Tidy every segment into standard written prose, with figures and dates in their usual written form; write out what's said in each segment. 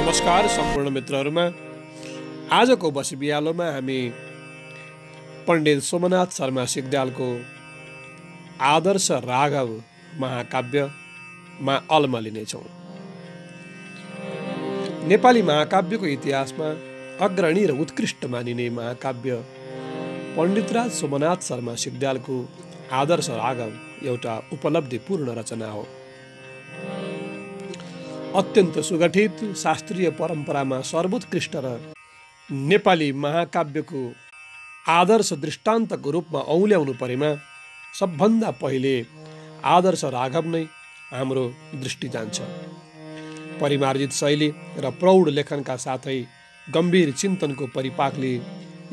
नमस्कार सम्पूर्ण मित्रहरूमा। आजको बसी बिहालोमा हामी पण्डित सोमनाथ शर्मा सिग्देलको आदर्श राघव महाकाव्यमा अल्मलिनेछौँ। नेपाली महाकाव्यको इतिहासमा अग्रणी र उत्कृष्ट मानिने महाकाव्य पण्डितराज सोमनाथ शर्मा सिग्देलको आदर्श राघव एउटा उपलब्धिपूर्ण रचना हो। अत्यन्त सुगठित शास्त्रीय परम्परामा सर्वोत्कृष्ट र नेपाली महाकाव्यको आदर्श दृष्टान्तको रूपमा औल्याउनु परेमा सबभन्दा पहिले आदर्श राघव नै हाम्रो दृष्टि जान्छ। परिमार्जित शैली र प्रौढ लेखनका साथै गम्भीर चिन्तनको परिपाकले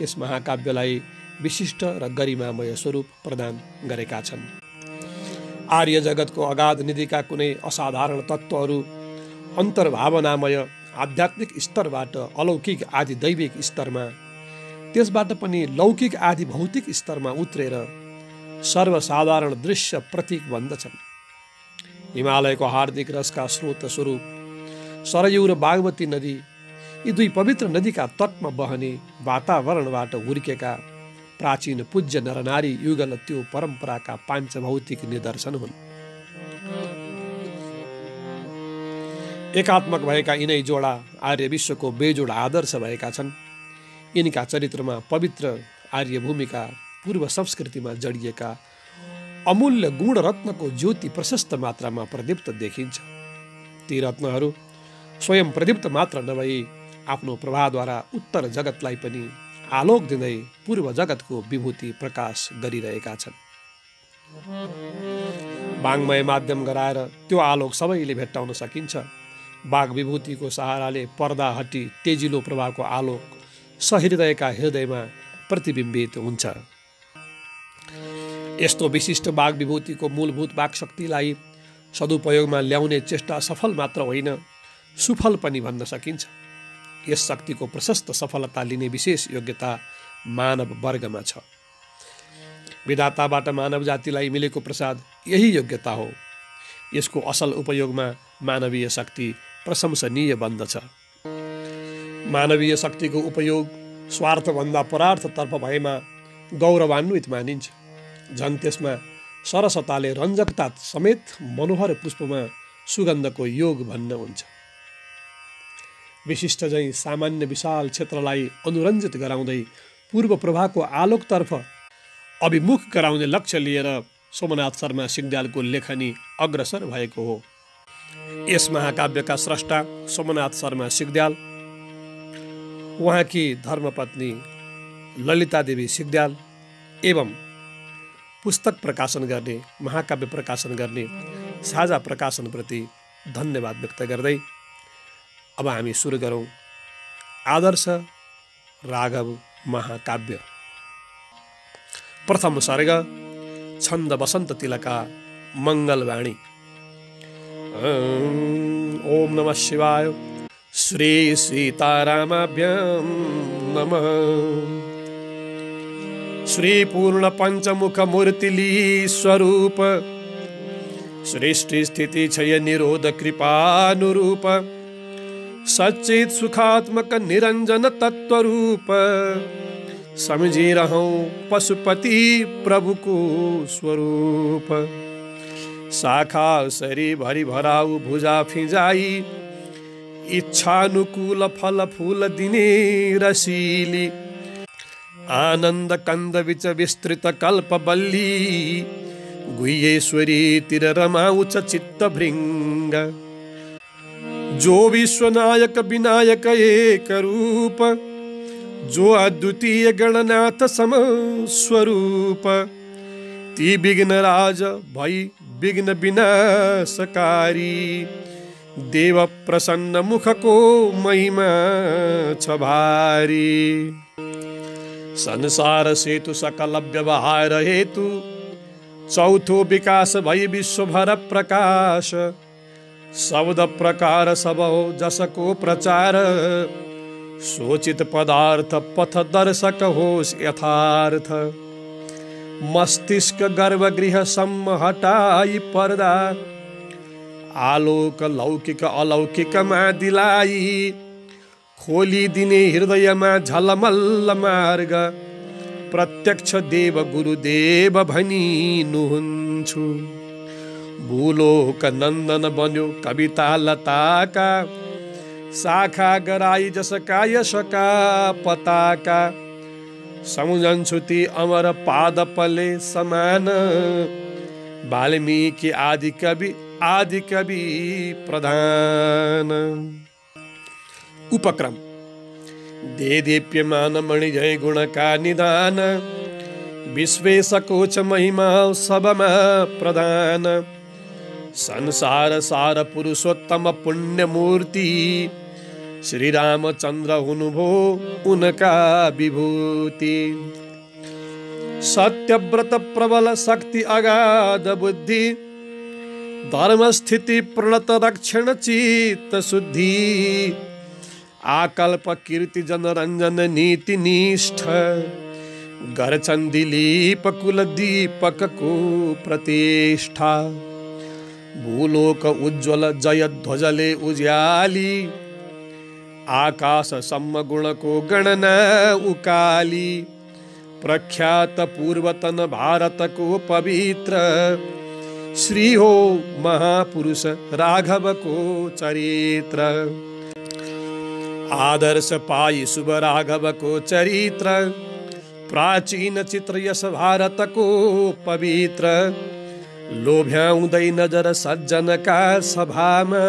यस महाकाव्यलाई विशिष्ट र गरिमामय स्वरूप प्रदान गरेका छन्। आर्य जगतको अगाध निधिका कुनै असाधारण तत्त्वहरू अन्तर्भावनामय आध्यात्मिक स्तरबाट अलौकिक आदि दैविक स्तरमा, त्यसबाट पनि लौकिक आदि भौतिक स्तरमा उत्रेर सर्वसाधारण दृश्य प्रतीक बन्दछन्। हिमालयको हार्दिक रसका स्रोत स्वरूप सरयू र बागमती नदी, यी दुई पवित्र नदीका तटमा बहने वातावरणबाट हुर्केका प्राचीन पूज्य नरनारी युगल त्यो परम्पराका पाञ्चभौतिक निदर्शन हुन्। एकात्मक भएका यिनै जोडा आर्य विश्वको बेजोड आदर्श भएका छन्। यिनका चरित्रमा पवित्र आर्य भूमिका, पूर्व संस्कृतिमा जडिएका अमूल्य गुण रत्नको ज्योति प्रशस्त मात्रामा प्रदीप्त देखिन्छ। ती रत्नहरू स्वयं प्रदीप्त मात्र नभई आफ्नो प्रभावद्वारा उत्तर जगतलाई पनि आलोक दिँदै पूर्व जगतको विभूति प्रकाश गरिरहेका छन्। वाङ्मय माध्यम गराएर त्यो आलोक सबैले भेट्टाउन सकिन्छ। वाग विभूतिको सहाराले पर्दा हटी तेजिलो प्रभावको आलोक सहृदयका हृदयमा प्रतिबिम्बित हुन्छ। यस्तो विशिष्ट वाग विभूतिको मूलभूत वाक शक्तिलाई सदुपयोगमा ल्याउने चेष्टा सफल मात्र होइन, सुफल पनि भन्न सकिन्छ। यस शक्तिको प्रशस्त सफलता लिने विशेष योग्यता मानव वर्गमा छ। विधाताबाट मानव जातिलाई मिलेको प्रसाद यही योग्यता हो। यसको असल उपयोगमा मानवीय शक्ति प्रशंसनीय बन्दछ। मानवीय शक्तिको उपयोग स्वार्थभन्दा परार्थतर्फ भएमा गौरवान्वित मानिन्छ। झन् त्यसमा सरसताले रञ्जकता समेत मनोहर पुष्पमा सुगन्धको योग भन्न हुन्छ। विशिष्ट झैँ सामान्य विशाल क्षेत्रलाई अनुरञ्जित गराउँदै पूर्व प्रभाको आलोकतर्फ अभिमुख गराउने लक्ष्य लिएर सोमनाथ शर्मा सिग्देलको लेखनी अग्रसर भएको हो। यस महाकाव्यका स्रष्टा सोमनाथ शर्मा सिग्देल, उहाँकी धर्मपत्नी ललिता देवी सिग्देल एवं पुस्तक प्रकाशन गर्ने, महाकाव्य प्रकाशन गर्ने साझा प्रकाशनप्रति धन्यवाद व्यक्त गर्दै अब हामी सुरु गरौँ आदर्श राघव महाकाव्य। प्रथम सर्ग छन्द वसन्त तिलका मङ्गलवाणी। ओम नमः शिवाय। श्री सीतारामाभ्यां नमः। श्री पूर्ण पंचमुख मूर्तिली स्वरूप, सृष्टि स्थिति क्षय निरोध कृपानुरूप, सच्चित सुखात्मक निरंजन तत्वरूप, समझिरहौं पशुपति प्रभुको स्वरूप। शाखा सरी भरी भराऊ भुजा फिजाई, इच्छानुकूल फल फूल दिने रसीली, आनन्द कंद विच विस्तृत कल्प बल्ली, गुह्येश्वरी तिर रमाउच चित्त भृंग। जो विश्वनायक विनायक एक रूप, जो अद्वितीय गणनाथ सम स्वरूप, ती विघ्न राज भई विघ्न विनाशकारी, देव प्रसन्न मुख को महिमा छ भारी। संसार सेतु सकल व्यवहार हेतु, चौथो विकास भई विश्वभर प्रकाश। शब्द प्रकार सब हो जसको प्रचार, सोचित पदार्थ पथ दर्शक होस् यथार्थ। मस्तिष्क गर्भगृह सम्म हटाई पर्दा, आलोक लौकिक अलौकिकमा दिलाई, खोलिदिने हृदयमा झलमल्ल मार्ग, प्रत्यक्ष देव गुरुदेव भनिनुहुन्छु। भूलोक नन्दन बन्यो कविता लताका, शाखा गराई जसका यशका पताका। सम्झन्छु ती अमर पाद पले समान, वाल्मीकि आदि कवि प्रधान। उपक्रम देदीप्यमान मणिजय गुणका निदान, विश्वेशकोच महिमा सबमा प्रधान। संसार सार पुरुषोत्तम पुण्यमूर्ति, श्री रामचंद्र हुनुभो उनका विभूति। सत्यव्रत प्रबल शक्ति अगाध बुद्धि, धर्म स्थिति प्रणत रक्षण चित्त शुद्धि। आकल्प कीर्ति जनरंजन नीति निष्ठ, गर्छन् दिलीप कुल दीपक को प्रतिष्ठा। भूलोक उज्ज्वल जय ध्वजले उज्याली, आकाश सम्म गुण को गणना उकाली। प्रख्यात पूर्वतन भारत को पवित्र, श्री हो महापुरुष राघव को चरित्र। आदर्श पाई शुभ राघव को चरित्र, प्राचीन चित्र यस भारत को पवित्र। लोभ्याउँदै नजर सज्जन का सभामा,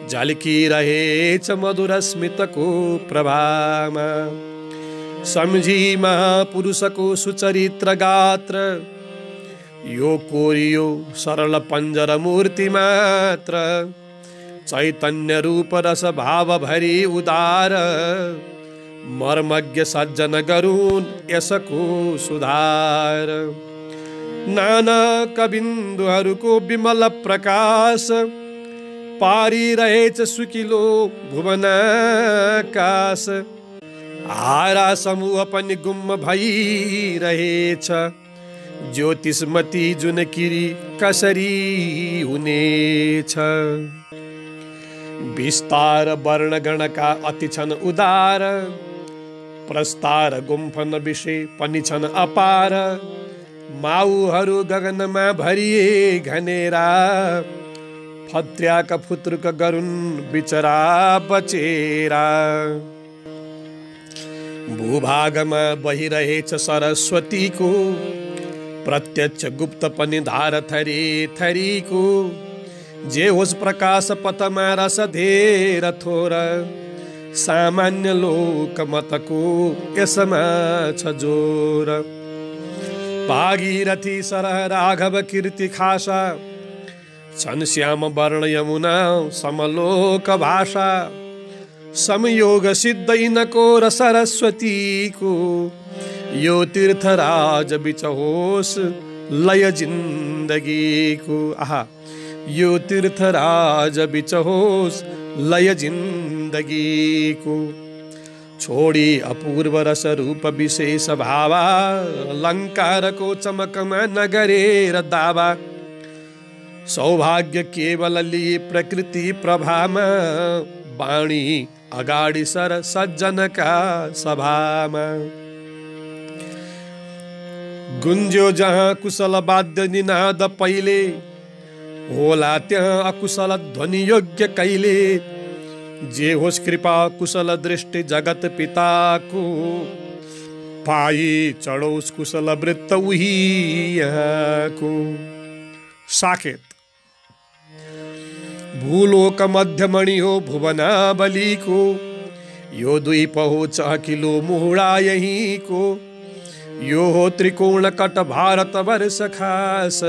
झल्की रहेछ मधुर स्मित को प्रभामा। सम्झी महापुरुष को सुचरित्र गात्र, यो कोरियो सरल पंजर मूर्ति मात्र। चैतन्य रूप रस भाव भरी उदार, मर्मज्ञ सज्जन गरून् यसको सुधार। नाना कबिन्दुहरूको विमल प्रकाश, पारिरहेछ सुकिलो भुवनाकाश। हारा समूह पनि गुम्म भइरहेछ, ज्योतिषमती जुन किरी कसरी हुनेछ। विस्तार वर्ण गणका अति छन् उदार, प्रस्तार गुम्फन विषय पनि छन् अपार। माउहरू गगनमा भरिए घनेरा, फत्र्याका फुत्रुक गरुन् बिचरा बचेरा। भूभागमा बहिरहेछ सरस्वतीको, प्रत्यक्ष गुप्त पनि धार थरी थरीको। जे होस् प्रकाश पथमा रस धेर थोर, सामान्य लोकमतको यसमा छ जोर। भागीरथी सरह राघव कीर्ति खासा, छन् श्याम वर्ण यमुना समलोक भाषा। संयोग सिद्ध इनको र सरस्वतीको, यो तीर्थराज बिच होस् लय जिन्दगीको। आहा, यो तीर्थराज बिच होस् लय जिन्दगीको। छोडी अपूर्व रस रूप विशेष भावा, अलङ्कारको चमकमा नगरेर दावा। सौभाग्य केवल लिए प्रकृति प्रभामा, वाणी अगाडि सर सज्जनका सभामा। गुन्ज्यो जहाँ कुशल वाद्य निनाद पहिले, होला त्यहाँ अकुशल ध्वनि योग्य कहिले। जे होस् कृपा कुशल दृष्टि जगत पिताको, पाई चढोस् कुशल वृत्त उही यहाँको। साकेत भूलोक मध्यमणि हो भुवनावलीको, यो द्वीप हो चहकिलो मुहुडा यहीँको। यो हो त्रिकोण कट भारत वर्ष खास,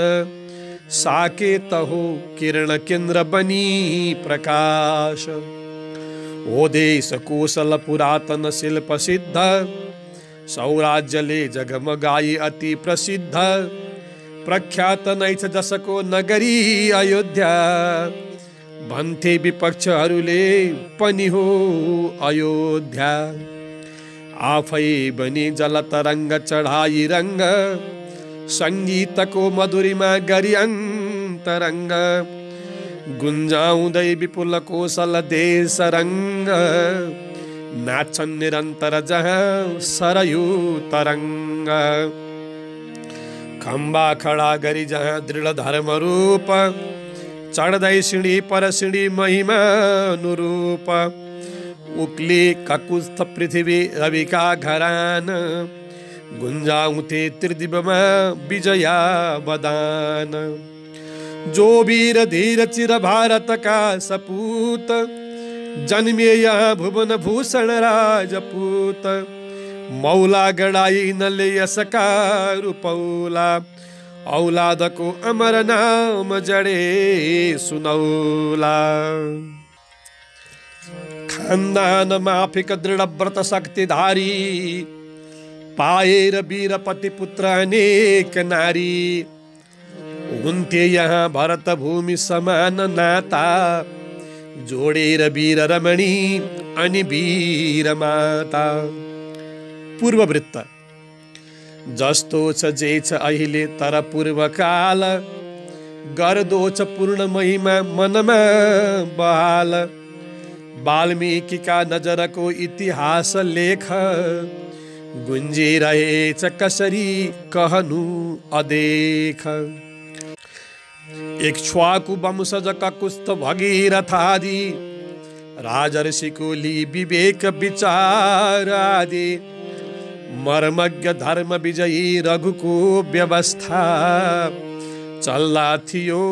साकेत हो किरण केन्द्र बनी प्रकाश। ओ देश कोशल पुरातन शिल्प सिद्ध, सौराज्यले जगमगाई अति प्रसिद्ध। प्रख्यात नै छ जसको नगरी अयोध्या, भन्थे विपक्षहरूले पनि हो अयोध्या। आफै बनी जल तरङ्ग चढाई रङ्ग, सङ्गीतको मधुरीमा गरी अन्तरङ्ग। गुन्जाउँदै विपुल कोसल देश रङ्ग, नाच्छन् निरन्तर जहाँ सरयू तरङ्ग। खम्बा खडा गरी जहाँ दृढ धर्म रूप, चढ्दै सिँढी पर सिँढी महिमा अनुरूप। उक्ली ककुस्थ पृथ्वी रविका घरान, गुन्जाउँथे त्रिदिवमा विजया बदान। जो वीर धीर चिर भारतका सपूत, जन्मिए यहाँ भुवन भूषण राजपूत। मौला गडाई नले यसका रूपौला, औलादको अमर नाम जडे सुनौला। खानदान माफिक दृढ व्रत शक्तिधारी, पाएर वीरपति पुत्र अनेक नारी। हुन्थे यहाँ भरत भूमि समान नाता, जोडेर वीर रमणी अनि वीर माता। पूर्ववृत्त जस्तो छ जे छ अहिले तर पूर्वकाल, गर्दो छ पूर्ण महिमा मनमा बहाल। वाल्मीकिका नजरको इतिहास लेख, गुन्जिरहेछ कसरी कहनु अदेख। इक्ष्वाकु वंशज ककुस्थ भगीरथादि, राजर्षिको लि विवेक विचार आदि। मर्मज्ञ धर्म विजयी रघुको व्यवस्था, चल्ला थियो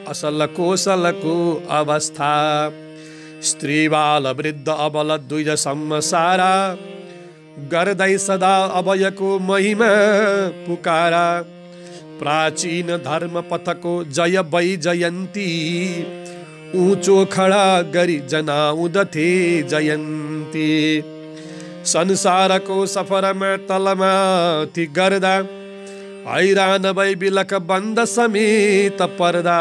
असल कौशलको अवस्था। स्त्री बाल वृद्ध अबल दुईजसम्म सारा, गर्दै सदा अभयको महिमा पुकारा। प्राचीन धर्म पथको जय वैजयन्ती, ऊँचो खडा गरी जनाउँदथे जयन्ती। संसारको सफरमा तलमाथि गर्दा, हैरान भई बिलक बन्द समेत पर्दा।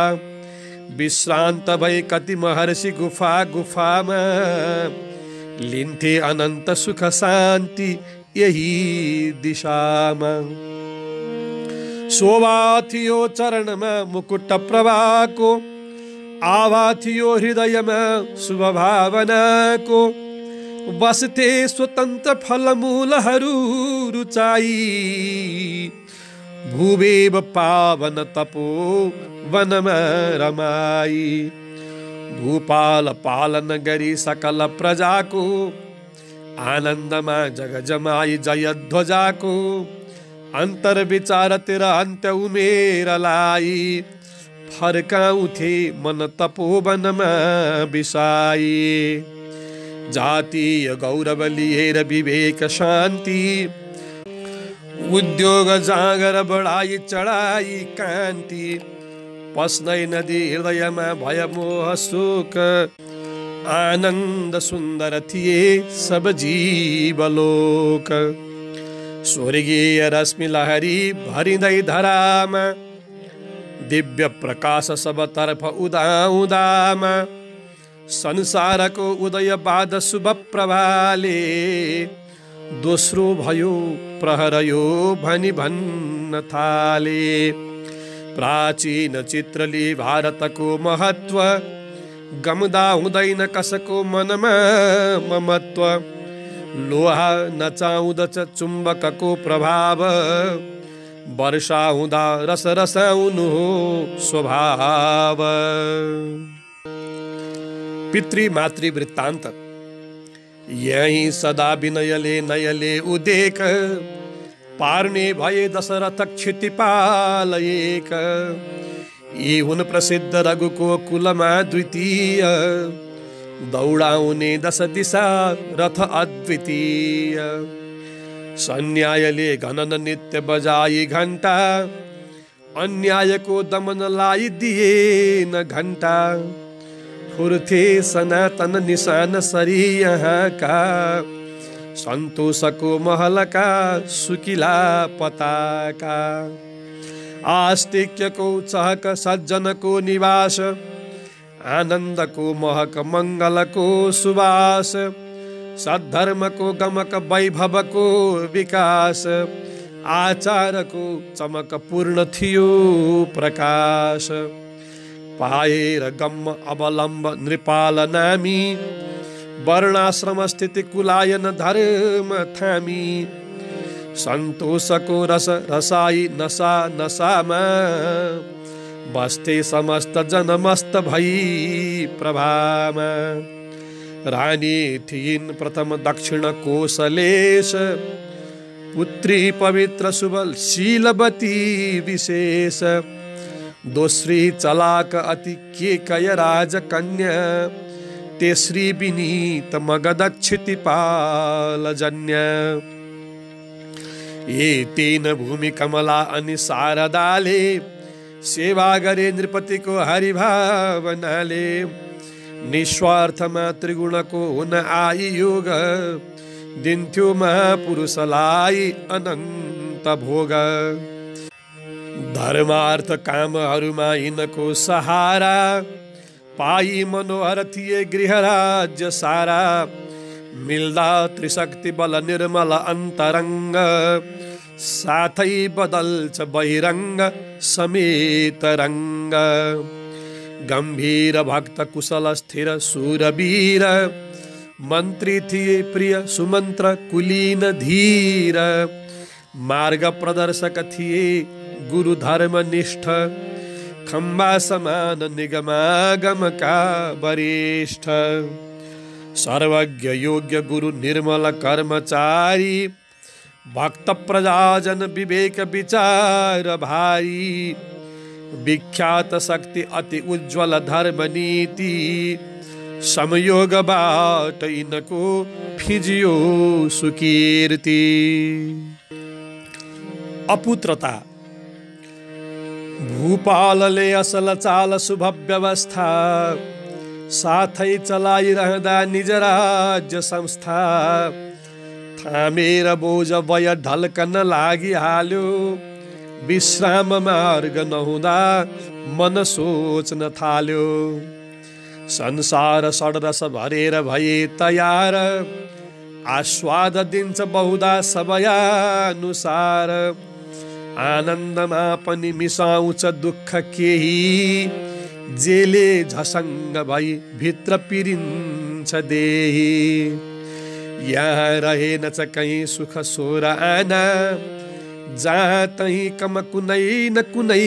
विश्रान्त भई कति महर्षि गुफा गुफामा, लिन्थे अनन्त सुख शान्ति यही दिशामा। शोभा थियो चरणमा मुकुट प्रभाको, आभा थियो हृदयमा शुभ भावनाको। बस्थे स्वतन्त्र फलमूलहरू रुचाई, भूवेव पावन तपो वनमा रमाई। भूपाल पालन गरी सकल प्रजाको, आनन्दमा जग जमाई जय ध्वजाको। अन्तर विचार तेरा अन्त्य उमेरलाई, फर्काउँथे मन तपोवनमा बिसाई। जातीय गौरव लिएर विवेक शान्ति, उद्योग जागर बढाई चढाई कान्ति। पस्दै नदी हृदयमा भय मोह सुख, आनन्द सुन्दर थिए सब जीवलोक। स्वर्गीय रश्मि लहरी भरिँदै धरामा, दिव्य प्रकाश सबतर्फ उदाउदामा। संसारको उदय बाद शुभ प्रभाले, दोस्रो भयो प्रहरयो भनी भन्न थाले। प्राचीन चित्रले भारतको महत्व, गम्दा हुँदैन कसको मनमा ममत्व। लोहा नचाउँदछ चुम्बकको प्रभाव, वर्षा हुँदा रस रसाउनु हो स्वभाव। पितृ मातृ वृत्तान्त। यही सदा विनयले नयले उदेक, पार्ने भए दशरथ क्षितिपाल एक। यी हुन् प्रसिद्ध रघुको कुलमा द्वितीय, दौडाउने दश दिशा रथ अद्वितीय। सन्यायले घनन नित्य बजाई घण्टा, अन्यायको दमनलाई दिएन घण्टा। फुर्थे सनातन निशान सरी यहाँका, सन्तोषको महलका सुकिला पताका। आस्तिक्यको चहक सज्जनको निवास, आनन्दको महक मङ्गलको सुवास। सद्धर्मको गमक वैभवको विकास, आचारको चमक पूर्ण थियो प्रकाश। पाएर गम्म अवलम्ब नृपाल नामी वर्णाश्रम स्थिति कुलायन धर्म थामी सन्तोषको रस रसाई नसा नसामा बस्थे समस्त जनमस्त भई प्रभामा रानी थिइन् प्रथम दक्षिण कोसलेश पुत्री पवित्र सुबल शीलवती विशेष दोस्री चलाक अति केकय राजकन्या तेस्री विनीत मगध क्षितिपाल जन्य ये तीन भूमि कमला अनि शारदाले सेवा गरे नृपतिको हरिभावनाले निस्वार्थमा त्रिगुणको हुन आई योग दिन्थ्यो महापुरुषलाई अनन्त भोग धर्मार्थ कामहरूमा यिनको सहारा पाई मनोहर थिए गृहराज्य सारा मिल्दा त्रिशक्ति बल निर्मल अन्तरङ्ग साथै बदल्छ बहिरङ्ग समेत रङ्ग गम्भीर भक्त कुशल स्थिर सुरवीर मन्त्री थिए प्रिय सुमन्त्र कुलीन धीर मार्ग प्रदर्शक थिए गुरु धर्मनिष्ठ खम्बा समान निगमागमका वरिष्ठ सर्वज्ञ योग्य गुरु निर्मल कर्मचारी भक्त प्रजाजन विवेक विचार भारी विख्यात शक्ति अति उज्ज्वल धर्म नीति संयोगबाट यिनको फिजियो सुकीर्ति अपुत्रता भूपालले असल चाल शुभ व्यवस्था साथै चलाइरहँदा निज राज्य संस्था थामेर बोझ वय ढल्कन लागिहाल्यो विश्राम मार्ग नहुँदा मन सोच्न थाल्यो संसार षड्रस भरेर भए तयार आस्वाद दिन्छ बहुधा समयानुसार आनन्दमा पनि मिसाउँछ दुःख केही जेले झसङ्ग भई भित्र पिरिन्छ देही यहाँ रहेनछ कहीँ सुख सोर आना जहाँ तहीँ कम कुनै न कुनै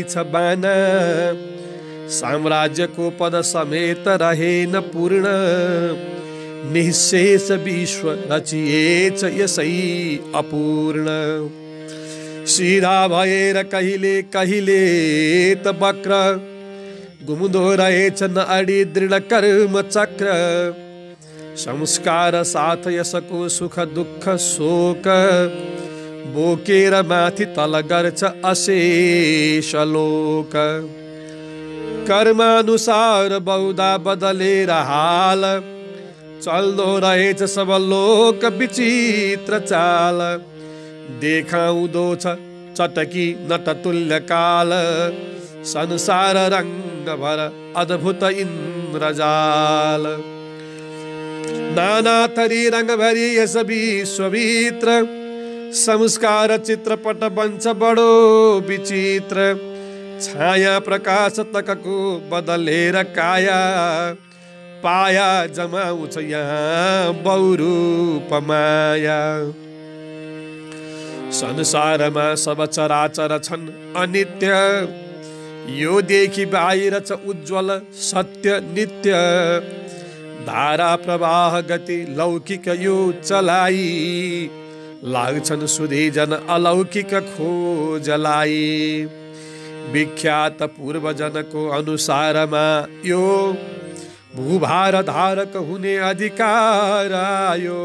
छ बाना साम्राज्यको पद समेत रहेन पूर्ण निःशेष विश्व रचिएछ यसै अपूर्ण सिधा भएर कहिले कहिले त वक्र घुम्दो रहेछ नअडी दृढ कर्म चक्र संस्कार साथ यसको सुख दुःख शोक बोकेर माथि तल गर्छ अशेष लोक कर्मानुसार बहुधा बदलेर हाल चल्दो रहेछ सब लोक विचित्र चाल देखाउँदो छ चटकी नटतुल्य काल संसार रङ्ग भर अद्भुत इन्द्रजाल नाना थरी रंग भरी यस विश्वभित्र संस्कार चित्रपट बन्छ बडो विचित्र छाया प्रकाश तकको बदलेर काया पाया जमाउँछ यहाँ बहुरूप माया संसारमा सब चराचर छन् अनित्य यो देखि बाहिर छ उज्जवल सत्य नित्य धारा प्रवाह गति लौकिक यो चलाई लाग्छन् सुधी जन अलौकिक खोजलाई विख्यात पूर्वजनको अनुसारमा यो भूभार धारक हुने अधिकार आयो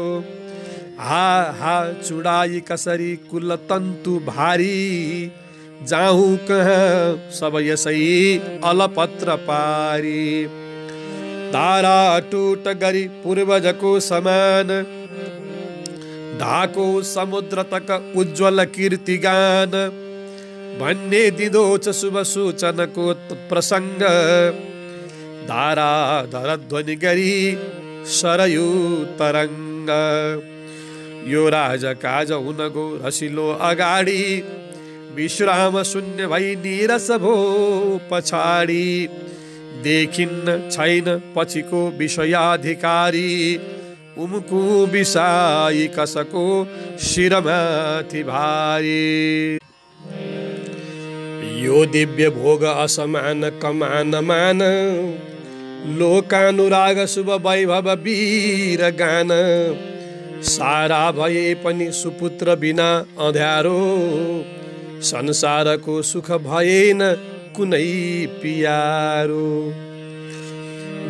हा हा चुडाई कसरी कुल तन्तु भारी जाहु कहाँ सब यसै अलपत्र पारी तारा टूट गरी पूर्वजको समान ढाको समुद्र तक उज्जवल कीर्तिगान भन्ने दिँदो छ शुभ सूचनको प्रसङ्ग धारा धर ध्वनि गरी सरयू तरङ्ग यो राजकाज हुन गो रसिलो अगाडि विश्राम शून्य भई निरस भो पछाडि देखिन्न छैन पछिको विषयाधिकारी, उमको बिसाई कसको शिरमाथि भारी। यो दिव्य भोग असमान कमान मान, लोकानुराग शुभ वैभव वीर गान, सारा भए पनि सुपुत्र बिना अँध्यारो, संसारको सुख भएन कुनै पियारो।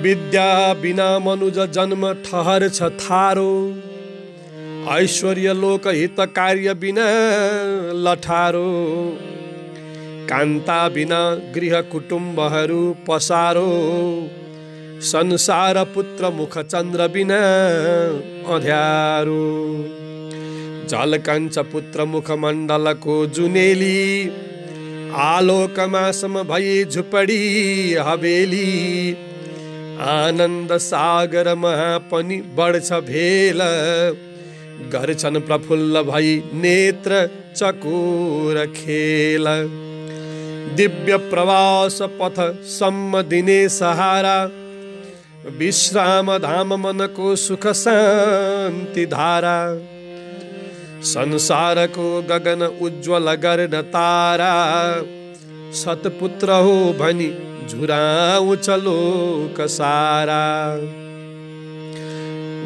विद्या बिना मनुज जन्म ठहर्छ थारो, ऐश्वर्य लोक हित कार्य बिना लठारो, कान्ता बिना गृह कुटुम्बहरू पसारो, संसार पुत्र मुख चन्द्र बिना अँध्यारो। जलकञ्च पुत्र मुख मण्डलको जुनेली, आलोकमा सम भई झुपडी हवेली, आनन्द सागर महा पनि बढ्छ भेल, गर्छन् प्रफुल्ल भई नेत्र चकोर खेल। दिव्य प्रवास पथ सम्म दिने सहारा, विश्राम धाम मनको सुख शान्ति धारा, संसारको गगन उज्ज्वल गर्न तारा, सतपुत्र हो भनी झुराउँछ लोक सारा।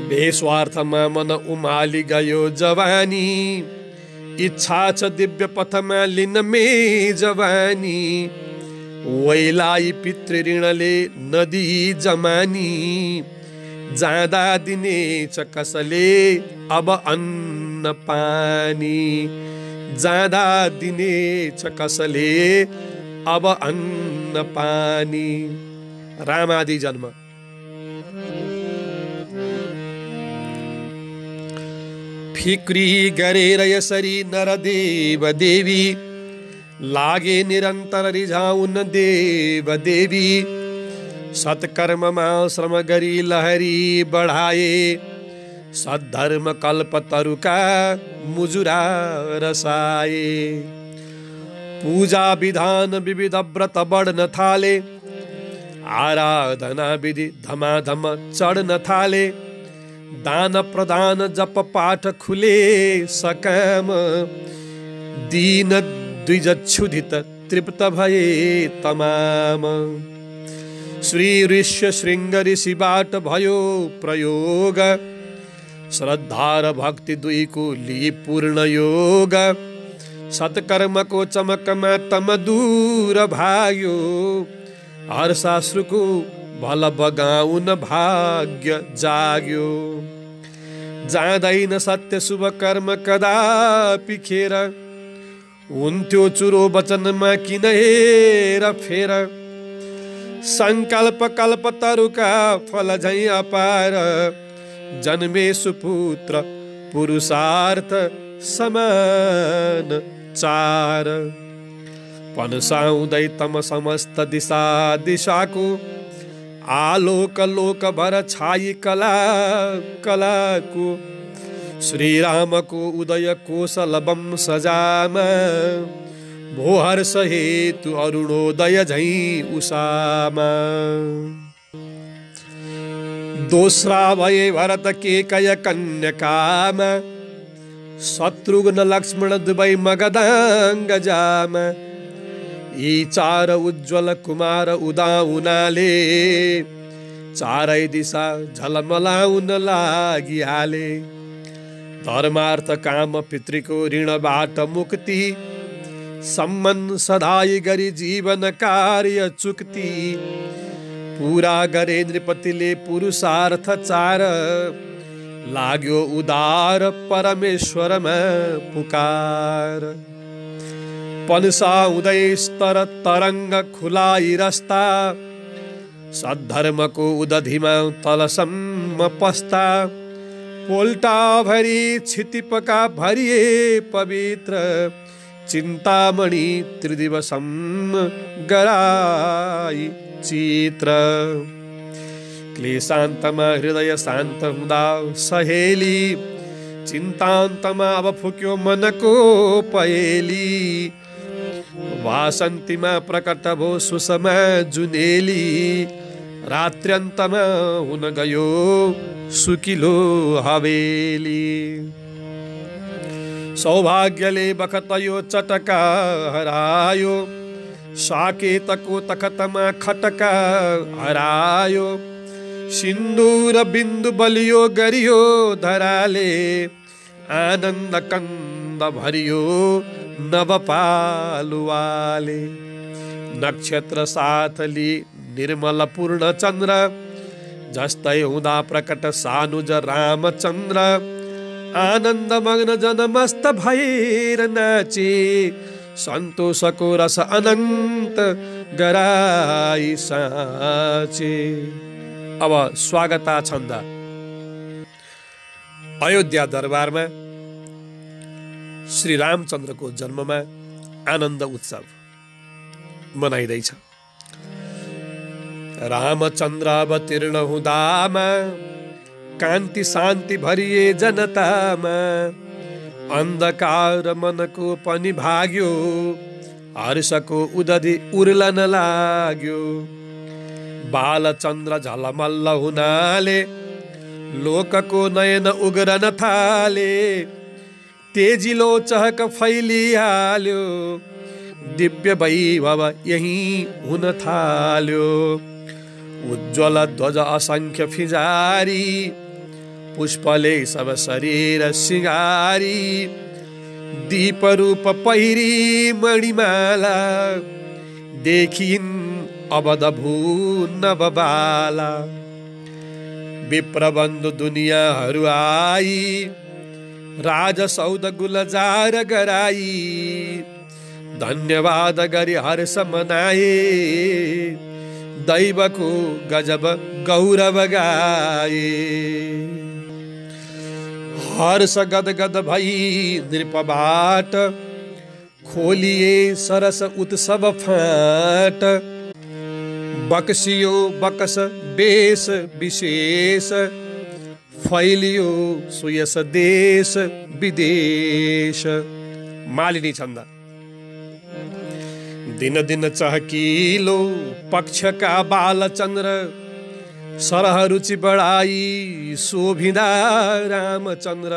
बेस्वार्थमा मन उमाली गयो जवानी, इच्छा छ दिव्य पथमा लिन मे जवानी, वैलाई पितृऋणले नदी जमानी, जाँदा दिने छ कसले अब अन्न पानी, जाँदा दिने छ कसले अब अन्न पानी। रामादि जन्म। फिक्री गरेर यसरी नरदेव देवी, लागे निरन्तर रिझाउन देव देवी, सत्कर्ममा श्रम गरी लहरी बढाए, सद्धर्म कल्प तरुका मुजुरा रसाए। पूजा विधान विविध व्रत बढ्न थाले, आराधना विधि धमाधम चढ्न थाले, दान प्रदान जप पाठ खुले सकाम, दीन द्विज क्षुधित तृप्त भए तमाम। श्री ऋष्य श्रृंग ऋषिबाट भयो प्रयोग, श्रद्धा र भक्ति दुईको लि पूर्ण योग, सत्कर्मको चमकमा तम दूर भाग्यो, हर्षाश्रुको भल बगाउन भाग्य जाग्यो। जाँदैन सत्य शुभ कर्म कदापि खेर, हुन्थ्यो चुरो वचनमा किन हेर फेर, संकल्प कल्प तरुका फल झै अपार, जन्मे सुपुत्र पुरुषार्थ समान चार। पनसाउँदै तम समस्त दिशा दिशाको, आलोक लोक भर छाई कला कलाको, श्रीरामको उदय कोशल वंशजामा, भो हर्ष हेतु अरुणोदय झै उषामा। दोस्रा भए भरत केकय कन्यकामा, शत्रुघ्न लक्ष्मण दुवै मगधाङ्गजामा, यी चार उज्ज्वल कुमार उदाउनाले, चारै दिशा झलमलाउन लागिहाले। धर्मार्थ काम पितृको ऋणबाट मुक्ति, सम्मान सधाई गरी जीवन कार्य चुक्ति, पूरा गरे नृपतिले पुरुषार्थ चार, लाग्यो उदार परमेश्वरमा पुकार। पनसाउँदै स्तर तरङ्ग खुलाई रस्ता, सद्धर्मको उदधिमा तलसम्म पस्ता, पोल्टा भरी क्षितिपका भरिए पवित्र, चिन्तामणि त्रिदिवसम्म गराई चित्र। क्लेशान्तमा हृदय शान्त हुँदा सहेली, चिन्तान्तमा अब फुक्यो मनको पहेली, वासन्तीमा प्रकट भो सुषमा जुनेली रात्र्यन्तमा हुन गयो सुकिलो हवेली सौभाग्यले बखत यो चटका हरायो साकेतको तखतमा खटका हरायो सिन्दूर बिन्दु बलियो गरियो धराले आनन्द कन्द भरियो नवपालुवाले नक्षत्र साथली निर्मल पूर्ण चन्द्र जस्तै हुँदा प्रकट सानुज रामचन्द्र आनन्द मग्न जनमस्त भएर नाचे सन्तोषको रस अनन्त गराई साँचे। अब स्वागता छन्द। अयोध्या दरबारमा श्री रामचन्द्रको जन्ममा आनन्द उत्सव मनाइँदैछ। रामचन्द्र अवतीर्ण हुँदामा कान्ति शान्ति भरिए जनतामा अन्धकार मनको पनि भाग्यो हर्षको उदधि उर्लन लाग्यो। बालचन्द्र झलमल्ल हुनाले लोकको नयन उग्रन थाले तेजिलो चहक फैलिहाल्यो दिव्य वैभव यही हुन थाल्यो। उज्ज्वल ध्वज असंख्य फिजारी पुष्पले सब शरीर सिंगारी दीप रूप पहिरी मणिमाला देखिन् अवधभू नवबाला। विप्रबन्धु दुनियाँहरू आई राजसौध गुलजार गराई धन्यवाद गरी हर्ष मनाए दैवको गजब गौरव गाए। हर्ष गदगद भई नृपबाट खोलिए सरस उत्सव फाट बक्सियो बकस बेस विशेष फैलियो सुयस देश विदेश। मालिनी छन्द। दिन दिन चहकिलो पक्षका बालचन्द्र सरह रुचि बढाई शोभिँदा रामचन्द्र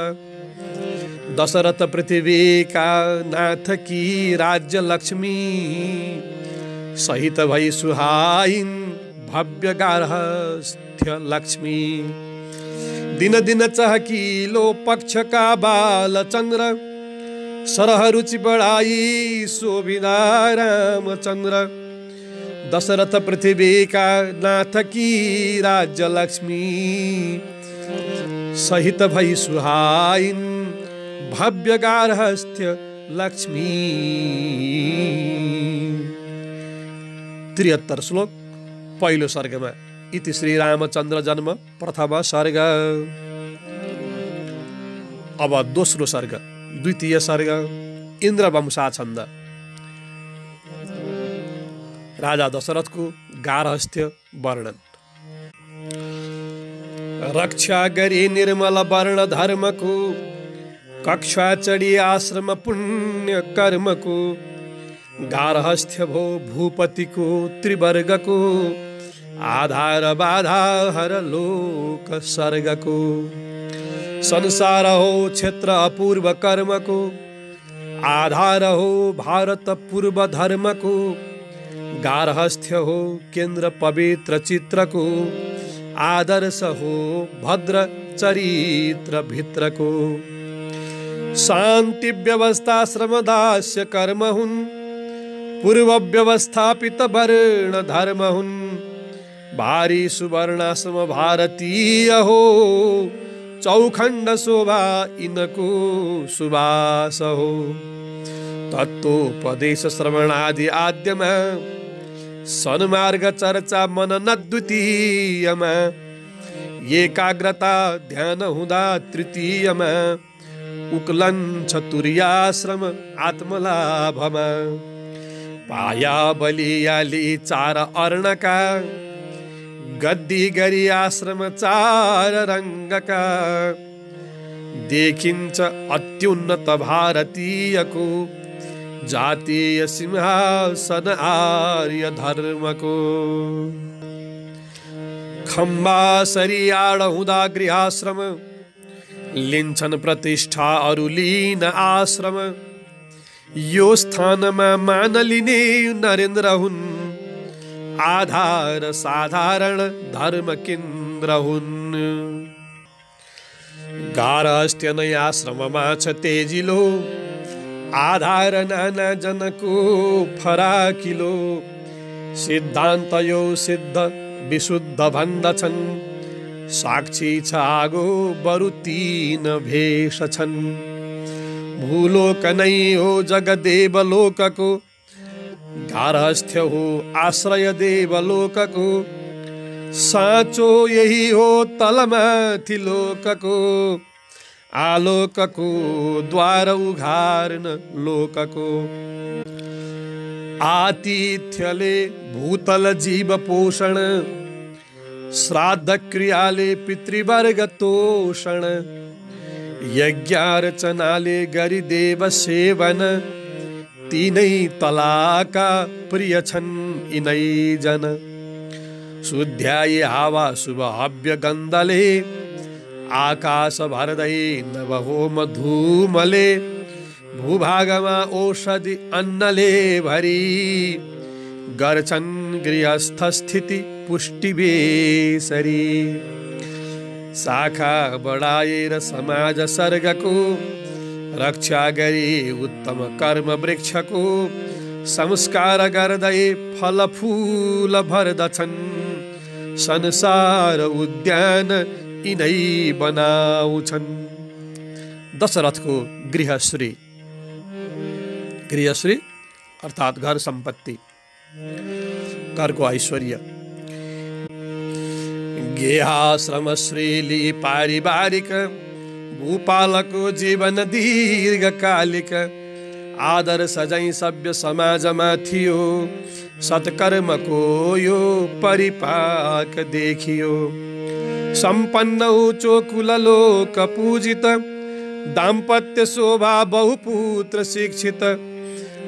दशरथ पृथ्वीका नाथ की राज्य लक्ष्मी सहित भई सुहाइन् भव्य गार्हस्थ्य लक्ष्मी। दिन दिन चहकिलो पक्षका बालचन्द्र सरह रुचि बढाई शोभिँदा रामचन्द्र दशरथ पृथ्वीका नाथ की राज्य लक्ष्मी सहित भई सुहाइन् भव्य गार्हस्थ्य लक्ष्मी। 73 श्लोक पहिलो सर्गमा इति श्री रामचन्द्र जन्म प्रथम सर्ग। अब दोस्रो सर्ग द्वितीय सर्ग इन्द्रवंशा छन्द। राजा दशरथको गार्हस्थ्य वर्णन। रक्षा गरी निर्मल वर्ण धर्मको कक्षा चढी आश्रम पुण्य कर्मको गार्हस्थ्य भो भूपतिको त्रिवर्गको आधार बाधा हर लोक सर्गको संसार हो क्षेत्र अपूर्व कर्मको आधार हो भारत पूर्व धर्मको गार्हस्थ्य हो केन्द्र पवित्र चित्रको आदर्श हो भद्र चरित्र भित्रको शान्ति व्यवस्था श्रमदास्य कर्म हुन् पूर्व व्यवस्थापित वर्ण धर्म हुन् भारी सुवर्णाश्रम भारतीय हो चौखण्ड शोभा इनको सुवास हो तत्त्वोपदेश श्रवणादि आद्यमा सन्मार्ग चर्चा मनन द्वितीयमा एकाग्रता ध्यान हुँदा तृतीयमा उक्लन्छ तुर्याश्रम आत्मलाभमा पाया बलियाली चार अर्णका गद्दी गरी आश्रम चार रङ्गका देखिन्छ अत्युन्नत भारतीयको जातीय सिंहासन आर्य धर्मको। खम्बासरी आड हुँदा गृहाश्रम, लिन्छन् प्रतिष्ठा अरु लिन आश्रम। यो स्थानमा मान लिने नरेन्द्र हुन्, आधार साधारण धर्म केन्द्र हुन्। गारहस्थ्य नै आश्रममा छ तेजिलो, आधार नाना जनको फराकिलो। सिद्धान्त यो सिद्ध विशुद्ध भन्दछन्, साक्षी छ आगो बरु तीन भेष छन्। भूलोक नै हो जगदेव लोकको, गारहस्थ्य हो आश्रय देवलोकको। साँचो यही हो तलमाथि लोकको, आलोकको द्वार उघार्न लोकको। आतिथ्यले भूतल जीव पोषण, श्राद्ध क्रियाले पितृवर्ग तोषण। यज्ञार्चनाले गरी देव सेवन, तीनै तलाका प्रिय छन् यिनै जन। शुद्ध्याई हावा शुभ हव्य गन्धले, आकाश भर्दै नवहोम धूमले। भूभागमा औषधि अन्नले भरी, गर्छन् गृहस्थ स्थिति पुष्टि बेसरी। शाखा बढाएर समाज सर्गको, रक्षा गरी उत्तम कर्म वृक्षको। संस्कार गर्दै फल फूल भर्दछन्, संसार उद्यान यिनै बनाउँछन्। दशरथको गृहश्री, गृहश्री अर्थात् घर सम्पत्ति, घरको ऐश्वर्य। गेहाश्रम श्रीली पारिवारिक, भूपालको जीवन दीर्घकालिक। आदर सजै सभ्य समाजमा थियो, सत्कर्मको यो परिपाक देखियो। सम्पन्न उच्च कुललोक पूजित, दाम्पत्य शोभा बहुपुत्र शिक्षित।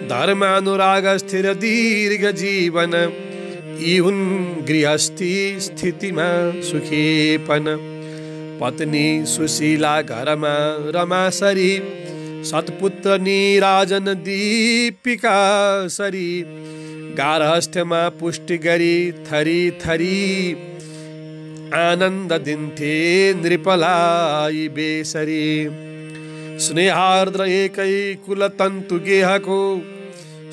धर्मानुराग स्थिर दीर्घ जीवन, यी हुन् गृहस्थी स्थितिमा सुखीपन। पत्नी सुशीला घरमा रमासरी, सत्पुत्र निराजन दीपिका सरी। गारहस्थ्यमा पुष्टि गरी थरी थरी, आनन्द दिन्थे नृपलाई बेसरी। स्नेहार्द्र एकै कुलतन्तु गेहको,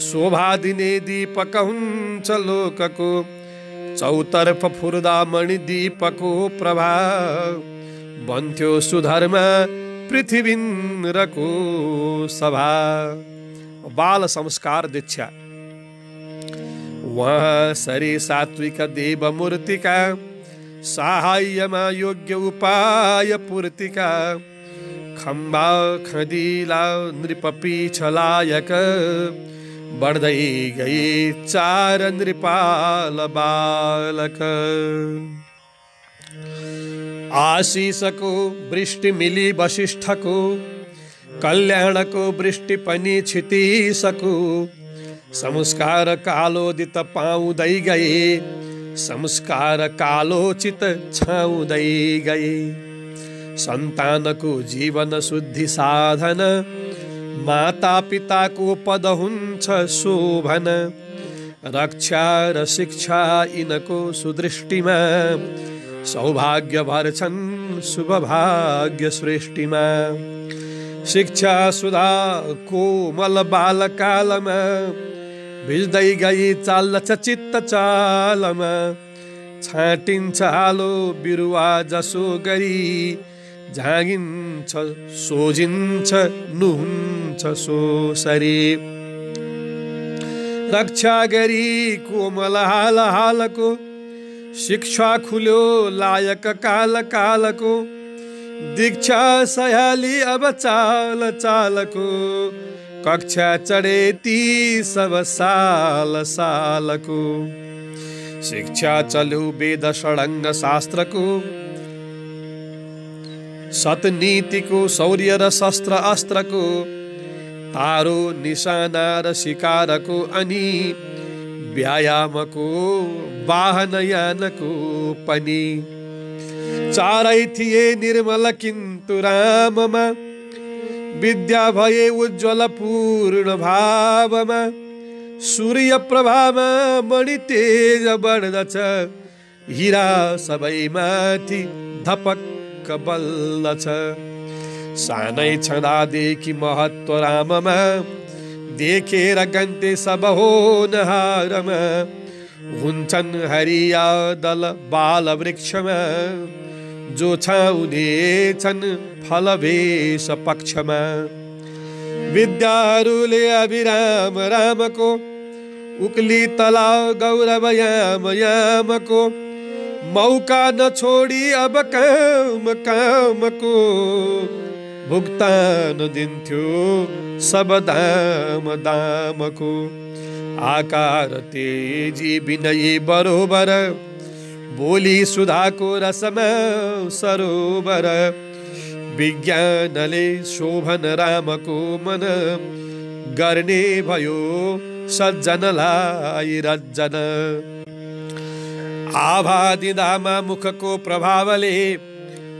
शोभा दिने दीपक हुन्छ लोकको। चौतर्फ फुर्दा मणि दीपको प्रभा, बन्थ्यो सुधर्मा पृथ्वीन्द्रको सभा। बाल संस्कार दीक्षा। वहाँ सरी सात्विक देव मूर्तिका, साहाय्यमा योग्य उपाय पूर्तिका। खम्बा खदिला नृप पीछ लायक, बढ्दै गए चार नृपाल बालक। आशिषको वृष्टि मिली वशिष्ठको, कल्याणको वृष्टि पनि क्षितिशको। संस्कार कालोदित पाउँदै गए, संस्कार कालोचित छाउँदै गए। सन्तानको जीवन शुद्धि साधन, माता पिताको पद हुन्छ शोभन। रक्षा र शिक्षा यिनको सुदृष्टिमा, सौभाग्य भर्छन् शुभ भाग्य सृष्टिमा। शिक्षा सुधा कोमल बालकालमा, भिज्दै गई चाल्छ चित्त चालमा। छाटिन्छ आलो बिरुवा जसो गरी, झागिन्छ सोझिन्छ नुहुन्छ सोसरी। रक्षा गरी कोमल हाल हालको, शिक्षा खुल्यो लायक काल कालको। दीक्षा सयाली अब चाल चालको, कक्षा चढे ती सब साल सालको। शिक्षा चल्यो वेद षडङ्ग शास्त्रको, सतनीतिको शौर्य र शस्त्र अस्त्रको। तारो निशाना र शिकारको अनि व्यायामको वाहन यानको पनि। चारै थिए निर्मल किन्तु राममा, विद्या भए उज्जवल पूर्ण भावमा। सूर्य प्रभामा मणि तेज बढ्दछ, हीरा सबैमाथि धपक्क बल्दछ। सानै छँदादेखि महत्व राममा, देखेर गन्ते सब होनहारमा। हुन्छन् हरिया दल बाल वृक्षमा, जो छाउने छन् फलभेष पक्षमा। विद्याहरूले अभिराम रामको, उक्ली तला गौरव याम यामको। मौका नछोडी अब काम कामको, भुक्तान दिन्थ्यो सब दाम दामको। आकार तेजी विनयी बरोबर, बोली सुधाको रसमा सरोवर। विज्ञानले शोभन रामको मन, गर्ने भयो सज्जनलाई रज्जन। आभा दिँदामा मुखको प्रभावले,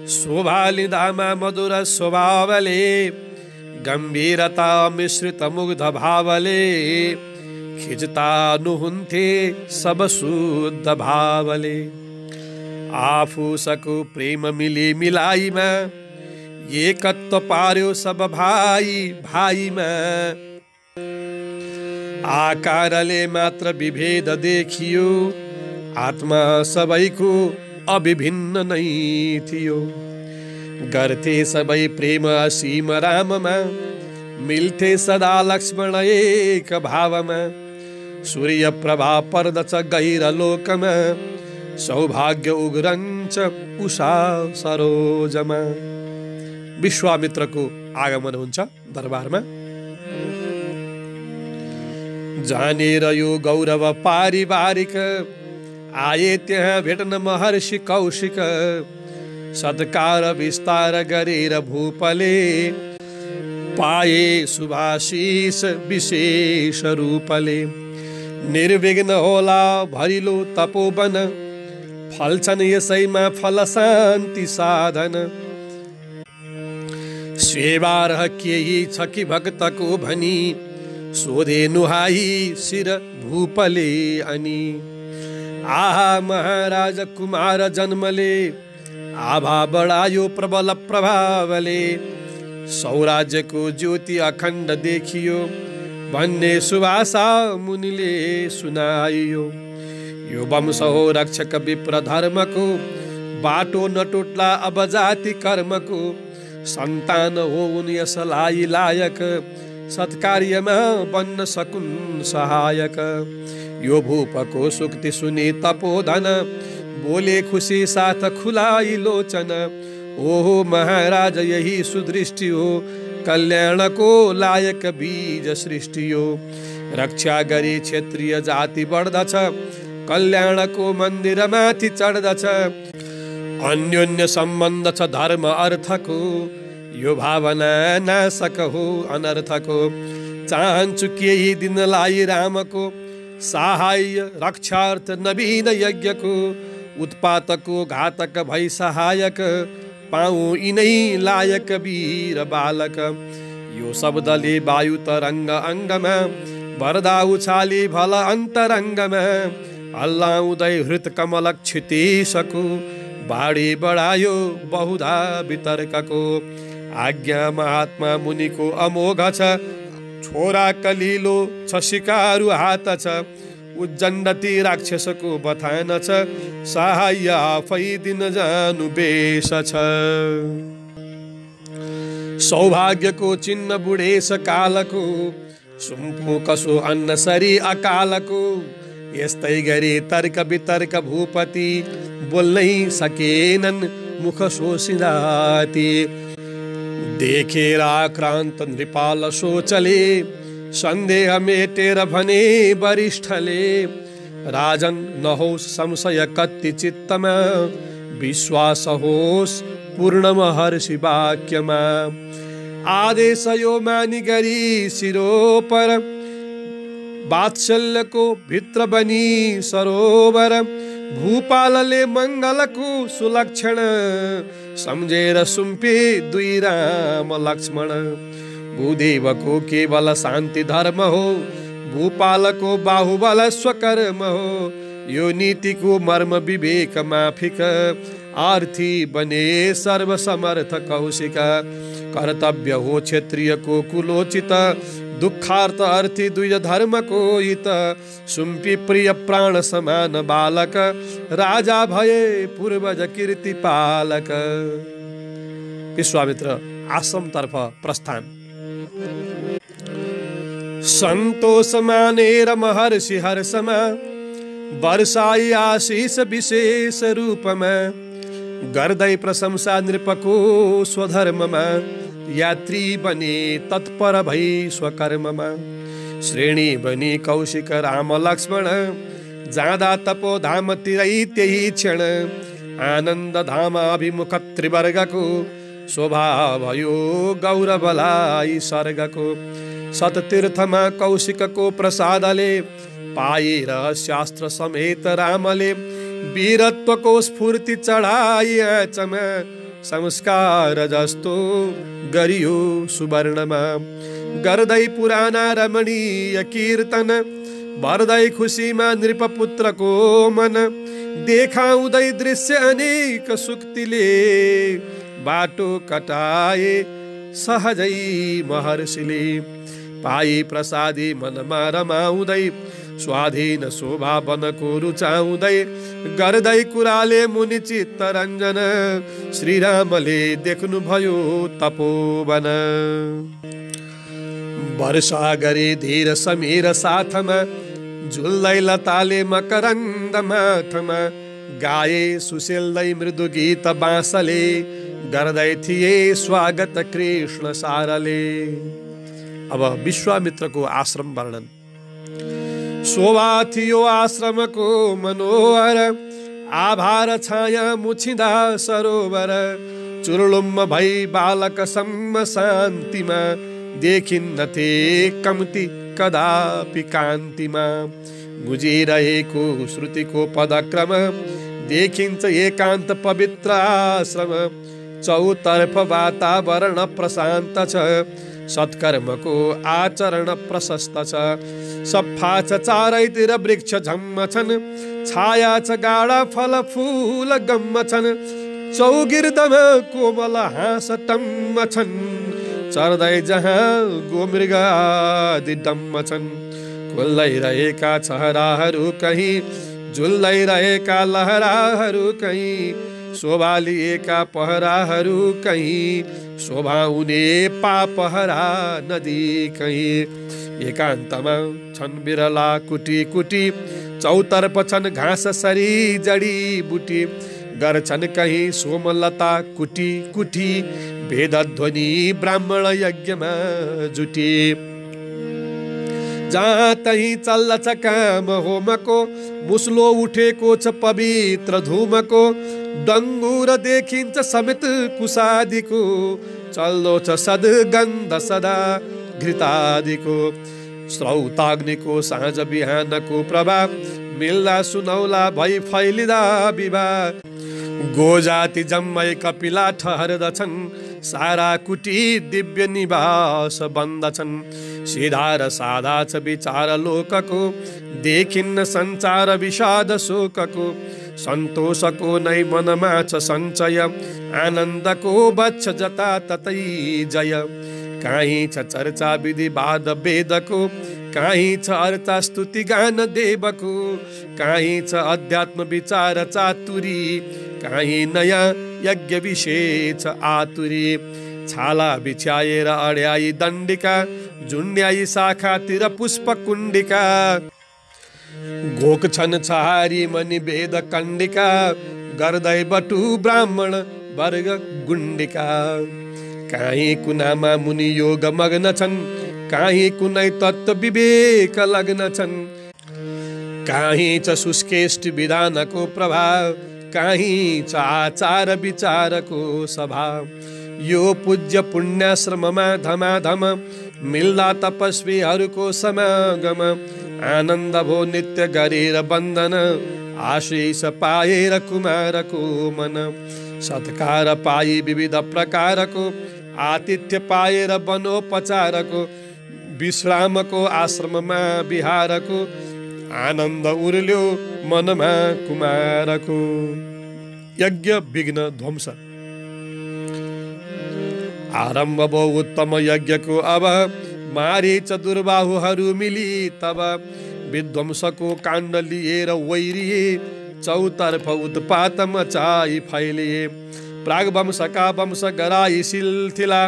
शोभा लिँदामा मधुर स्वभावले। गम्भीरता मिश्रित मुग्ध भावले, खिच्तानुहुन्थे सब शुद्ध भावले। आफूसको प्रेम मिली मिलाइमा, एकत्व पार्यो सब भाइ भाइमा। आकारले मात्र विभेद देखियो, आत्मा सबैको अभिभिन्न नै थियो। गर्थे सबै प्रेम असीम राममा, मिल्थे सदा लक्ष्मण एक भावमा। सूर्य प्रभा पर्दछ गहिर लोकमा, सौभाग्य उग्रन्छ उषा सरोजमा। विश्वामित्रको आगमन हुन्छ दरबारमा। जानेर यो गौरव पारिवारिक, आए त्यहाँ भेट्न महर्षि कौशिक। सत्कार विस्तार गरेर भूपले, पाए शुभाशीष विशेष रूपले। निर्विघ्न होला भरिलो तपोवन, फल्छन् यसैमा फल शान्ति साधन। सेवारह केही छ कि भक्तको भनी, सोधे नुहाई शिर भूपले अनि। आहा महाराज कुमार जन्मले, आभा बढायो प्रबल प्रभावले। सौराज्यको ज्योति अखण्ड देखियो, भन्ने सुभाषा मुनिले सुनाइयो। यो वंश हो रक्षक विप्र धर्मको, बाटो नटुट्ला अब जाति कर्मको। सन्तान हो उन यसलाई लायक, सत्कार्यमा बन्न सकुन् सहायक। यो भूपको सुक्ति सुनि तपोधन, बोले खुसी साथ खुलाई लोचन। ओहो महाराज यही सुदृष्टि हो, कल्याणको लायक बीज सृष्टि हो। रक्षा गरी क्षेत्रीय जाति बढ्दछ, कल्याणको मन्दिर माथि चढ्दछ। अन्योन्य सम्बन्ध छ धर्म अर्थको, यो भावना नाशक हो अनर्थको। चाहन्छु केही दिनलाई रामको, सहाय रक्षार्थ नवीन यज्ञको। उत्पातको घातक भई सहायक, पाऊँ यिनै लायक वीर बालक। यो शब्दले वायु तरङ्ग अङ्गमा, बर्दा उछाली भल अन्तरङ्गमा। हल्लाउँदै हृत कमल क्षितिशको, बाढी बढायो बहुधा वितर्कको। आज्ञा महात्मा मुनिको अमोघ छ, छोरा कलिलो छ सिकारु हात छ। उज्जण्डती राक्षसको बथान छ, सहाय आफै दिन जानु बेस छ। सौभाग्यको चिन्ह बुढेस कालको, सुम्पु कसो अन्न सरी अकालको। यस्तै गरी तर्क वितर्क भूपति, बोल्नै सकेनन् मुख सोचिँदाति। देखेर आक्रान्त नृपाल सोचले, सन्देह मेटेर भने वरिष्ठले। राजन नहोस् संशय कति चित्तमा, विश्वास होस् पूर्ण महर्षि वाक्यमा। आदेश यो मानि गरी शिरो पर वात्सल्यको भित्र बनी सरोवर भूपालले मङ्गलको सुलक्षण सम्झेर सुम्पे दुई राम लक्ष्मण भूदेवको केवल शान्ति धर्म हो भूपालको बाहुबल स्वकर्म हो यो नीतिको मर्म विवेक माफिक आर्थी बने सर्वसमर्थ कौशिक कर्तव्य हो क्षत्रियको कुलोचित दुःखार्थ अर्थी द्विज धर्मको हित सुम्पी प्रिय प्राण समान बालक राजा भए पूर्वज कीर्ति पालक। विश्वामित्र आश्रमतर्फ प्रस्थान। सन्तोष मानेर महर्षि हर्षमा वर्षाई आशीष विशेष रूपमा गर्दै प्रशंसा नृपको स्वधर्ममा यात्री बने तत्पर भई स्वकर्ममा श्रेणी बनी कौशिक राम लक्ष्मण जाँदा तपोधामतिरै त्यही क्षण आनन्द धामाभिमुख त्रिवर्गको शोभा भयो गौरवलाई सर्गको सततीर्थमा कौशिकको प्रसादले पाएर शास्त्र समेत रामले वीरत्वको स्फूर्ति चढाई आँचमा संस्कार जस्तो गरियो सुवर्णमा गर्दै पुराना रमणीय कीर्तन भर्दै खुसीमा नृपपुत्रको मन देखाउँदै दृश्य अनेक सुक्तिले बाटो कटाए सहजै महर्षिले पाई प्रसादी मनमा रमाउँदै स्वाधीन शोभा वनको रुचाउँदै गर्दै कुराले मुनि चित्त रञ्जन श्रीरामले देख्नु भयो तपोवन वर्षा गरे धीर समीर साथमा झुल्दै लताले मकरन्द माथमा गाए सुशील्दै मृदु गीत बाँसले गर्दै थिए स्वागत कृष्ण सारले। अब विश्वामित्रको आश्रम वर्णन। शोभा थियो आश्रमको मनोहर आभार छाया मुछिँदा सरोवर चुरुलुम्म भई बालक सम्म शान्तिमा देखिन्नथे कम्ती कदापि कान्तिमा गुजिरहेको श्रुतिको पदक्रम देखिन्छ एकान्त पवित्र आश्रम चौतर्फ वातावरण प्रशान्त छ सत्कर्मको आचरण प्रशस्त छ सफा छ चारैतिर वृक्ष झम्म छन् छाया छ गाडा फल फूल गम्म छन् चौगिर्दमा कोमल हाँस टम्म छन् चर्दै जहाँ गोमृग आदि डम्म छन् खुल्दै रहेका छहराहरू कहीँ झुल्दै रहेका लहराहरू कहीँ शोभा लिएका पहराहरू कहीँ शोभा हुने पापहरा नदी कहीँ एकान्तमा छन् बिरला कुटी कुटी चौतर्फ छन् घाँस सरी जडी बुटी गर्छन् कहीँ सोमलता कुटी कुटी वेदध्वनि ब्राह्मण यज्ञमा जुटी जहाँ तहीँ चल्दछ काम होमको मुस्लो उठेको छ पवित्र धूमको डङ्गुर देखिन्छ समेत कुसादीको चल्दो छ सद्गन्ध सदा घृतादिको श्रौताग्निको साँझ बिहानको प्रभाव मिल्दा सुनौला भई फैलिँदा विवाह गोजाति जम्मै कपिला ठहर्दछन् सारा कुटी दिव्य निवास बन्दछन् सिधा र सादा छ विचार लोकको देखिन्न सञ्चार विषाद शोकको सन्तोषको नै मनमा छ सञ्चय आनन्दको बच्छ जता ततै जय काहीँ छ चर्चा विधिवाद वेदको काहीँ छ अर्चा स्तुति गान देवको काहीँ छ अध्यात्म विचार चातुरी काहीँ नयाँ यज्ञ विषय छ आतुरी छाला बिछ्याएर अड्याई दण्डिका झुन्ड्याई शाखातिर पुष्प कुण्डिका घोक छन् छहारी मणि वेद कण्डिका गर्दै बटु ब्राह्मण वर्ग गुण्डिका काहीँ कुनामा मुनि योग मग्न छन् काहीँ कुनै तत्त्व विवेक लग्न छन् काहीँ छ सुस्केष्ट विधानको प्रभाव काहीँ छ आचार विचारको सभा यो पूज्य पुण्याश्रममा धमाधम मिल्दा तपस्वीहरूको समागम। आनन्द भो नित्य गरेर वन्दन, आशिष पाएर कुमारको मन। सत्कार पाई विविध प्रकारको, आतिथ्य पाएर वनोपचारको। विश्रामको आश्रममा विहारको, आनन्द उर्ल्यो मनमा कुमारको। यज्ञ विघ्न ध्वंस। आरम्भ भो उत्तम यज्ञको अब, मारीच दुर्बाहुहरू मिली तब। विध्वंसको काण्ड लिएर वैरिए, चौतर्फ उत्पात मचाई फैलिए। प्रागवंशका वंश गराई सिलथिला,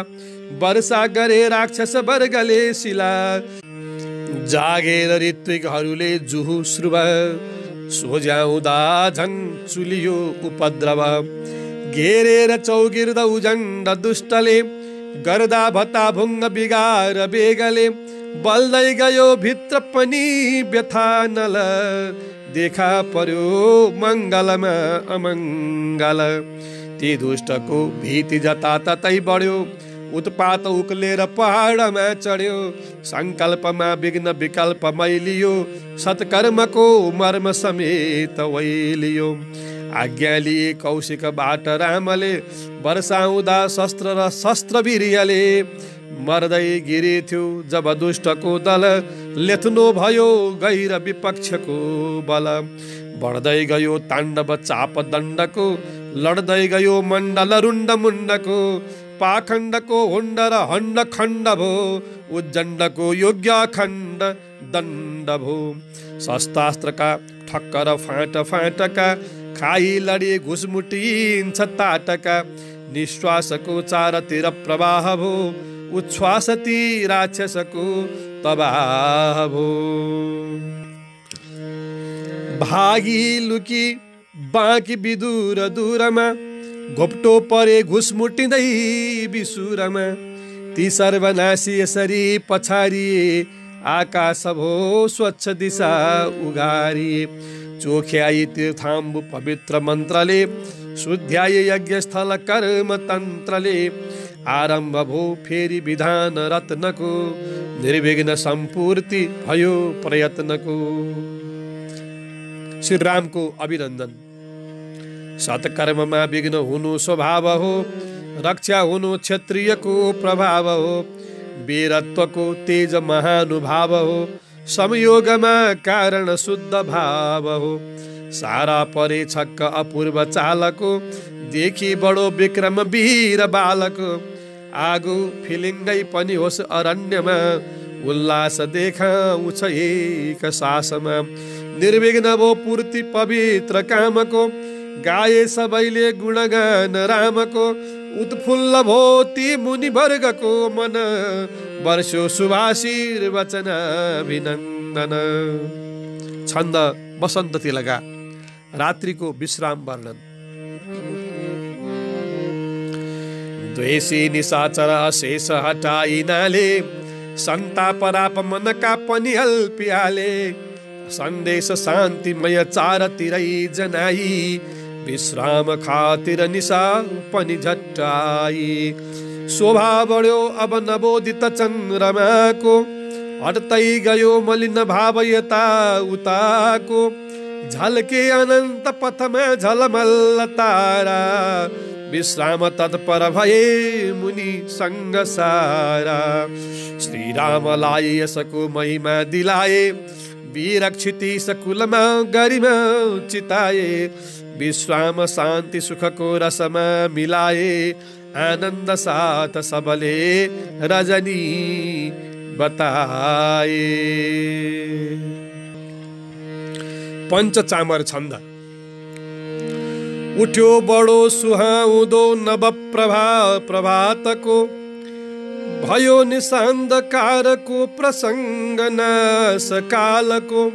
वर्षा गरे राक्षस वर्गले शिला। जागेर ऋत्विकहरूले जुहु श्रुव, सोझ्याउँदा झन् चुलियो उपद्रव। घेरेर चौगिर्द उजण्ड दुष्टले, गर्दा भत्ता भुङ्ग बिगार बेगले। बल्दै गयो भित्र पनि व्यथा नल, देखा पर्यो मङ्गलमा अमङ्गल। ती दुष्टको भीति जताततै बढ्यो, उत्पात उक्लेर पहाडमा चढ्यो। संकल्पमा विघ्न विकल्प मैलियो, सत्कर्मको मर्म समेत वैलियो। आज्ञा लिए कौशिकबाट रामले, वर्षाउँदा शस्त्र र शस्त्र वीर्यले। मर्दै गिरिथ्यो जब दुष्टको दल, लेथ्नो भयो गैर विपक्षको बल। बढ्दै गयो ताण्डव चाप दण्डको, लड्दै गयो मण्डल रुण्ड मुण्डको। पाखण्डको हुण्ड र हण्ड खण्ड भो, उज्जण्डको योग्य खण्ड दण्ड भो। शस्त्रास्त्रका ठक्कर फाँट फाँटका, खाई लडी घुसमुटिन्छ ताटका। निश्वासको चारतिर प्रवाह भो, उच्छ्वास ती राक्षसको तबाह भो। भागी लुकी बाँकी विदुर दूरमा, घोप्टो परे घुसमुटिँदै विसुरमा। ती सर्वनाशी यसरी पछारिए, आकाश भो स्वच्छ दिशा उघारिए। चोख्याई तीर्थाम्बु पवित्र मन्त्रले, शुद्ध्याए यज्ञस्थल कर्म तन्त्रले। आरम्भ भो फेरि विधान रत्नको, निर्विघ्न सम्पूर्ति भयो प्रयत्नको। श्री रामको अभिनन्दन। सत्कर्ममा विघ्न हुनु स्वभाव हो, रक्षा हुनु क्षत्रियको प्रभाव हो। वीरत्वको तेज महानुभाव हो, संयोगमा कारण शुद्ध भाव हो। सारा परे छक्क अपूर्व चालको, देखि बडो विक्रम वीर बालको। आगो फिलिङ्गै पनि होस् अरण्यमा, उल्लास देखाउँछ एक सासमा। निर्विघ्न भो पूर्ति पवित्र कामको, गाए सबैले गुणगान रामको। उत्फुल्ल भो ती मुनि वर्गको मन, वर्षो शुभाशीर वचन अभिनन्दन। छन्द बसन्त तिलका। रात्रिको विश्राम वर्णन। द्वेषी निशाचर अशेष हटाइनाले, सन्ताप राप मनका पनि अल्पिहाले। सन्देश शान्तिमय चारतिरै जनाई, विश्राम खातिर निशा पनि झट्टाई। शोभा बढ्यो अब नवोदित चन्द्रमाको, हट्दै गयो मलिन भाव यता उताको। झल्के अनन्त पथमा झलमल्ल तारा, विश्राम तत्पर भए मुनि सँग सारा। श्रीरामलाई यसको महिमा दिलाए, वीरक्षिति सकुलमा गरिमा चिताए। विश्राम शान्ति सुखको रसमा मिलाए, आनन्द साथ सबले रजनी बताए। पञ्चचामर छन्द। उठ्यो बडो सुहाउँदो नव प्रभातको, भयो निशान्धकारको प्रसङ्ग नाश कालको।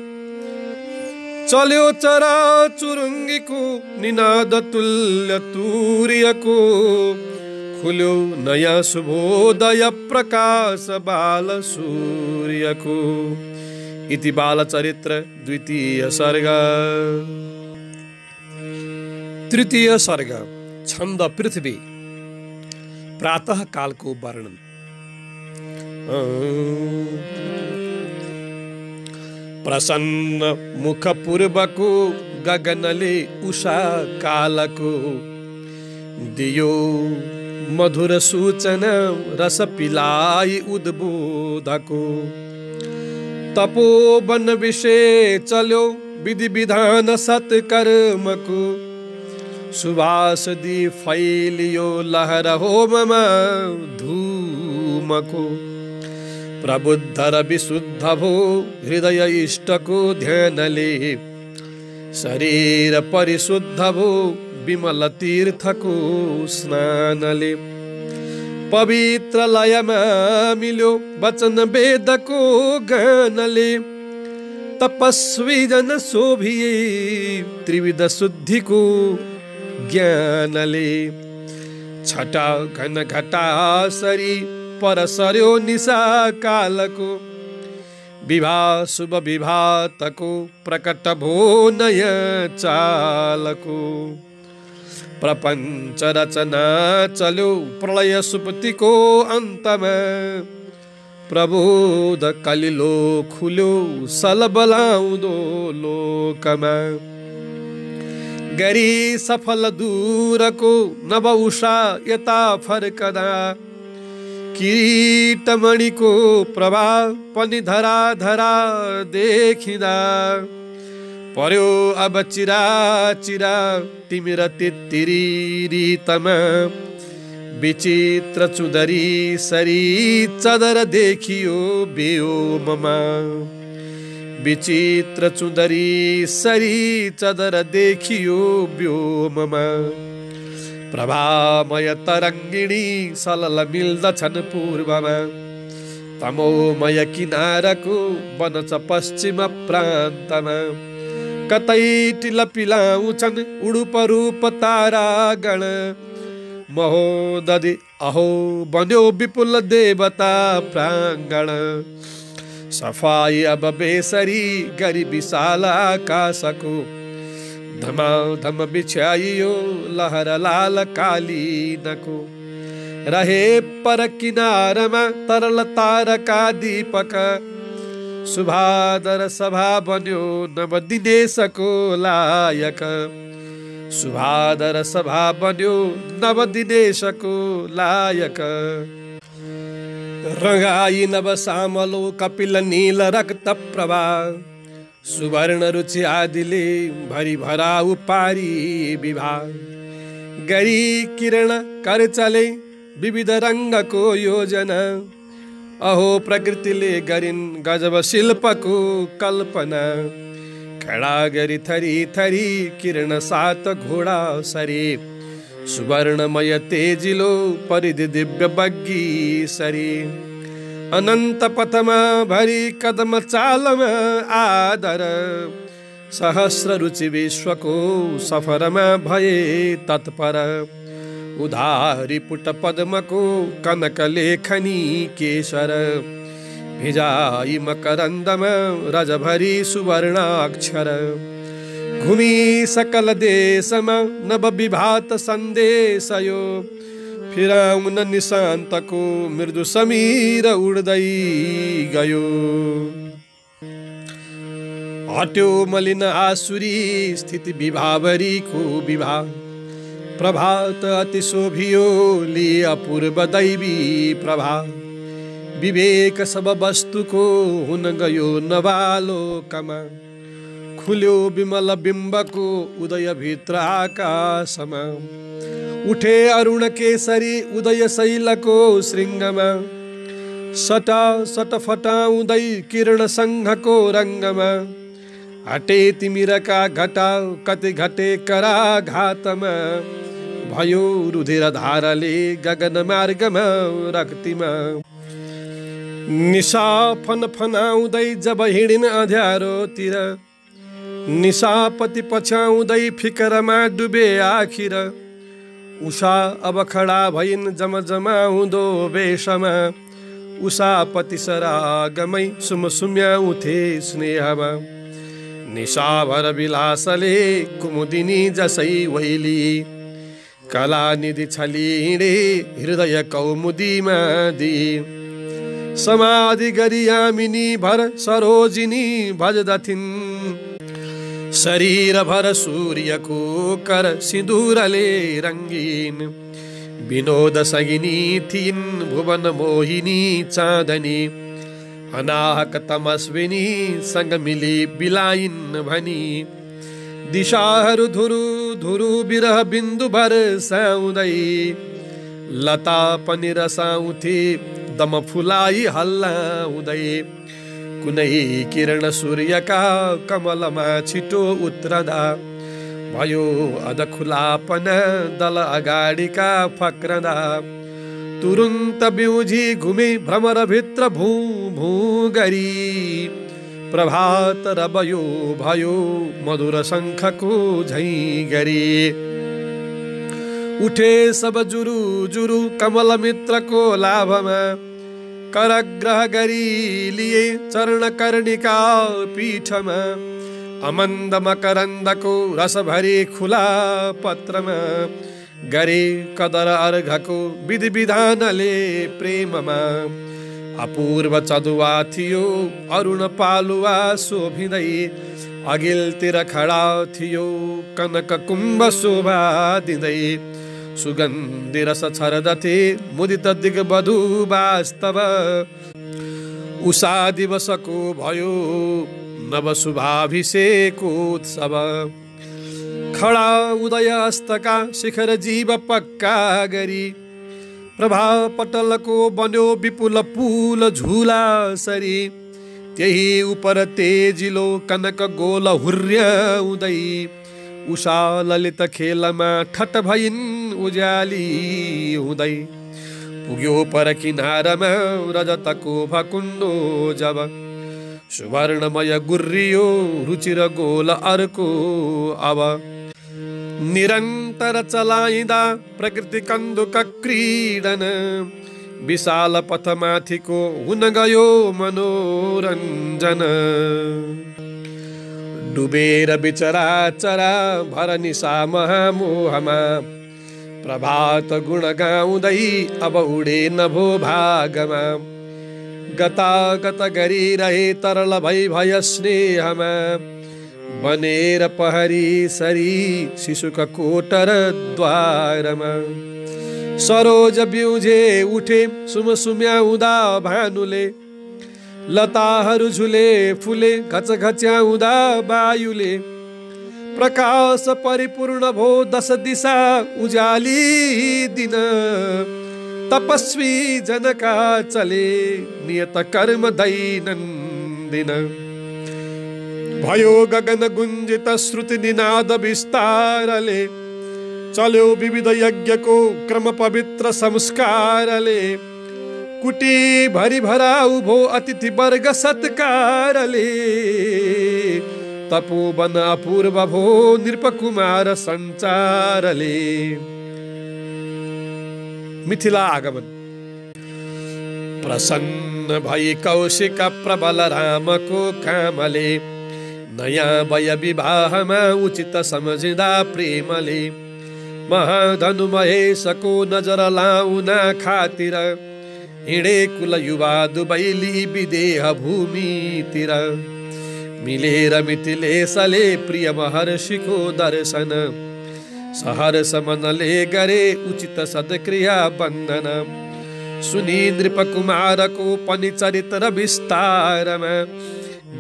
चल्यो चरा चुरुङ्गीको निनाद तुल्य तुर्यको, खुल्यो नयाँ शुभोदय प्रकाश बाल सूर्यको। इति बालचरित्र द्वितीय सर्ग। तृतीय सर्ग। छन्द पृथ्वी। प्रातः कालको वर्णन। प्रसन्न मुख पूर्वको गगनले उषा कालको दियो मधुर सूचना रस पिलाई उद्बोधको। तपोवन विषय चल्यो विधि विधान सत्कर्मको सुवास दी फैलियो लहर होममा धूमको। प्रबुद्ध र विशुद्ध भो हृदय इष्टको ध्यानले शरीर परिशुद्ध भो विमल तीर्थको स्नानले। पवित्र लयमा मिल्यो वचन वेदको गानले तपस्वी जन शोभिए त्रिविध शुद्धिको ज्ञानले। छटा घन घटा सरी परसर्यो निशा कालको विवाह शुभ विभातको प्रकट भो नय चालको। प्रपंच रचना चल्यो प्रलय सुप्तिको अन्तमा प्रबोध कलिलो खुल्यो सलबलाउँदो लोकमा। गरी सफल दूरको नव उषा यता फर्कदा किरीटमणिको प्रभाव पनि धरा धरा देखिँदा पर्यो अब चिरा चिरा तिमिर तित्तिरीतमा। विचित्र चुदरी सरी चदर देखियो व्योममा। विचित्र चुदरी सरी चदर देखियो व्योममा। प्रभामय तरङ्गिणी सलल मिल्दछन् पूर्वमा। तमोमय किनारको बनछ पश्चिम प्रान्तमा। कतै टिल पिलाउँछन् उडुप रूप तारागण। महोदधि अहो बन्यो विपुल देवता प्राङ्गण। सफाई अब बेसरी गरी विशाल आकाशको धमाधम बिछ्याइयो लहर लाल कालीनको। रहे पर किनारमा तरल तारका दीपक शुभादर सभा बन्यो नव दिनेशको लायक। शुभादर सभा बन्यो नव दिनेशको लायक। रंगाई नव सामलो कपिल नील रक्त प्रवाह सुवर्ण रुचि आदिले भरी भराउ पारी विवाह। गरी किरण कर चले विविध रंगको योजना। अहो प्रकृतिले गरिन् गजब शिल्पको कल्पना। खडा गरी थरी थरी किरण सात घोडा सरी सुवर्णमय तेजिलो परिधि दिव्य बग्गी सरी। अनन्त पथमा भरी कदम चालमा आदर सहस्र रुचि विश्वको सफरमा भए तत्पर। उधारी पुट पद्मको कनक लेखनी केशर भिजाई मकरन्दमा रजभरी सुवर्णाक्षर। घुमी सकल देशमा नव विभात सन्देशयो फिराउन निशान्तको मृदु समीर उड्दै गयो। हट्यो मलिन आसुरी स्थिति विभावरीको विवाह। प्रभात अति शोभियो ली अपूर्व दैवी प्रभा। विवेक सब वस्तुको हुन गयो नवालोकमा। खुल्यो विमल बिम्बको उदय भित्र आकाशमा। उठे अरुण केसरी उदय शैलको श्रृङ्गमा। सटा सट फटाउँदै किरण सङ्घको रङ्गमा। हटे तिमिरका घटा कति घटे कराघातमा। भयो रुधिर धाराले गगन मार्गमा रक्तिमा। निशा फनफनाउँदै जब हिँडिन अँध्यारोतिर। निशापति पछ्याउँदै फिकरमा डुबे आखिर। उषा अब खडा भइन् जमजमाउँदो वेशमा। उषापति सरागमै सुमसुम्याउँथे स्नेहमा। निशाभर विलासले कुमुदिनी जसै वैली कलानिधि छली हिँडे हृदय कौमुदीमा दी समाधि गरी यामिनी भर सरोजिनी भजदथिन् शरीर भर सूर्यको कर सिन्दूरले रङ्गीन विनोद सगिनी थिइन् भुवन मोहिनी चाँदनी अनाहक तमस्विनी सँग मिली बिलाइन् भनी दिशाहरू धुरु धुरु बिरह बिन्दु भर साउँदै लता पनि रसाउँथे दम फुलाई हल्लाउँदै कुनै किरण सूर्यका कमलमा छिटो उत्रदा भयो अधखुलापन दल अगाडिका फक्रदा तुरुन्त बिउझी घुमे भ्रमर भित्र भू भू गरी प्रभात रबयो भयो मधुर शङ्खको झैँ गरी उठे सब जुरु जुरु कमल मित्रको लाभमा करग्रह गरी लिए चरण कर्णिका पीठमा अमन्द मकरन्दको रस भरी खुला पत्रमा गरे कदर अर्घको विधि विधानले प्रेममा अपूर्व चदुवा थियो अरुण पालुवा शोभिँदै अघिल्तिर खडा थियो कनक कुम्भ शोभा दिँदै सुगन्धि रस छर्दथे मुदित दिग्वधु वास्तव उषा दिवसको भयो नव शुभाभिषेक उत्सव खडा उदय अस्तका शिखर जीव पक्का गरी प्रभा पटलको बन्यो विपुल पुल झुला सरी त्यही उपर तेजिलो कनक गोल हुर्याउँदै उषा ललित खेलमा ठट भइन् उज्याली हुँदै पुग्यो पर किनारमा रजतको भकुण्डो जब सुवर्णमय गुर्रियो रुचिर गोल अर्को अब निरन्तर चलाइँदा प्रकृति कन्दुक क्रीडन विशाल पथमाथिको हुन गयो मनोरञ्जन डुबेर बिचरा चरा भर निशा महामोहमा प्रभात गुण गाउँदै अब उडे नभो भागमा गतागत गरिरहे तरल भय स्नेहमा बनेर पहरी सरी शिशुक कोटर द्वारमा सरोज बिउझे उठे सुमसुम्याउँदा भानुले लताहरू झुले फुले घचघच्याउँदा वायुले प्रकाश परिपूर्ण भो दश दिशा उजाली दिन तपस्वी जनका चले नियत कर्म दैनन्दिन भयो गगन गुञ्जित श्रुति निनाद विस्तारले चल्यो विविध यज्ञको क्रम पवित्र संस्कारले कुटी भरि भराउ भो अतिथि वर्ग सत्कारले तपोवन अपूर्व भो नृपकुमार सञ्चारले मिथिला आगमन प्रसन्न भई कौशिक प्रबल रामको कामले नयाँ वय विवाहमा उचित सम्झिँदा प्रेमले महाधनु महेशको नजर लाउन खातिर हिँडे कुल युवा दुबैली विदेह भूमितिर मिलेर मिथिलेशले प्रिय महर्षिको दर्शन सहर्ष मनले गरे उचित सद्क्रिया बन्धन सुनि नृप कुमारको पनि चरित्र विस्तारमा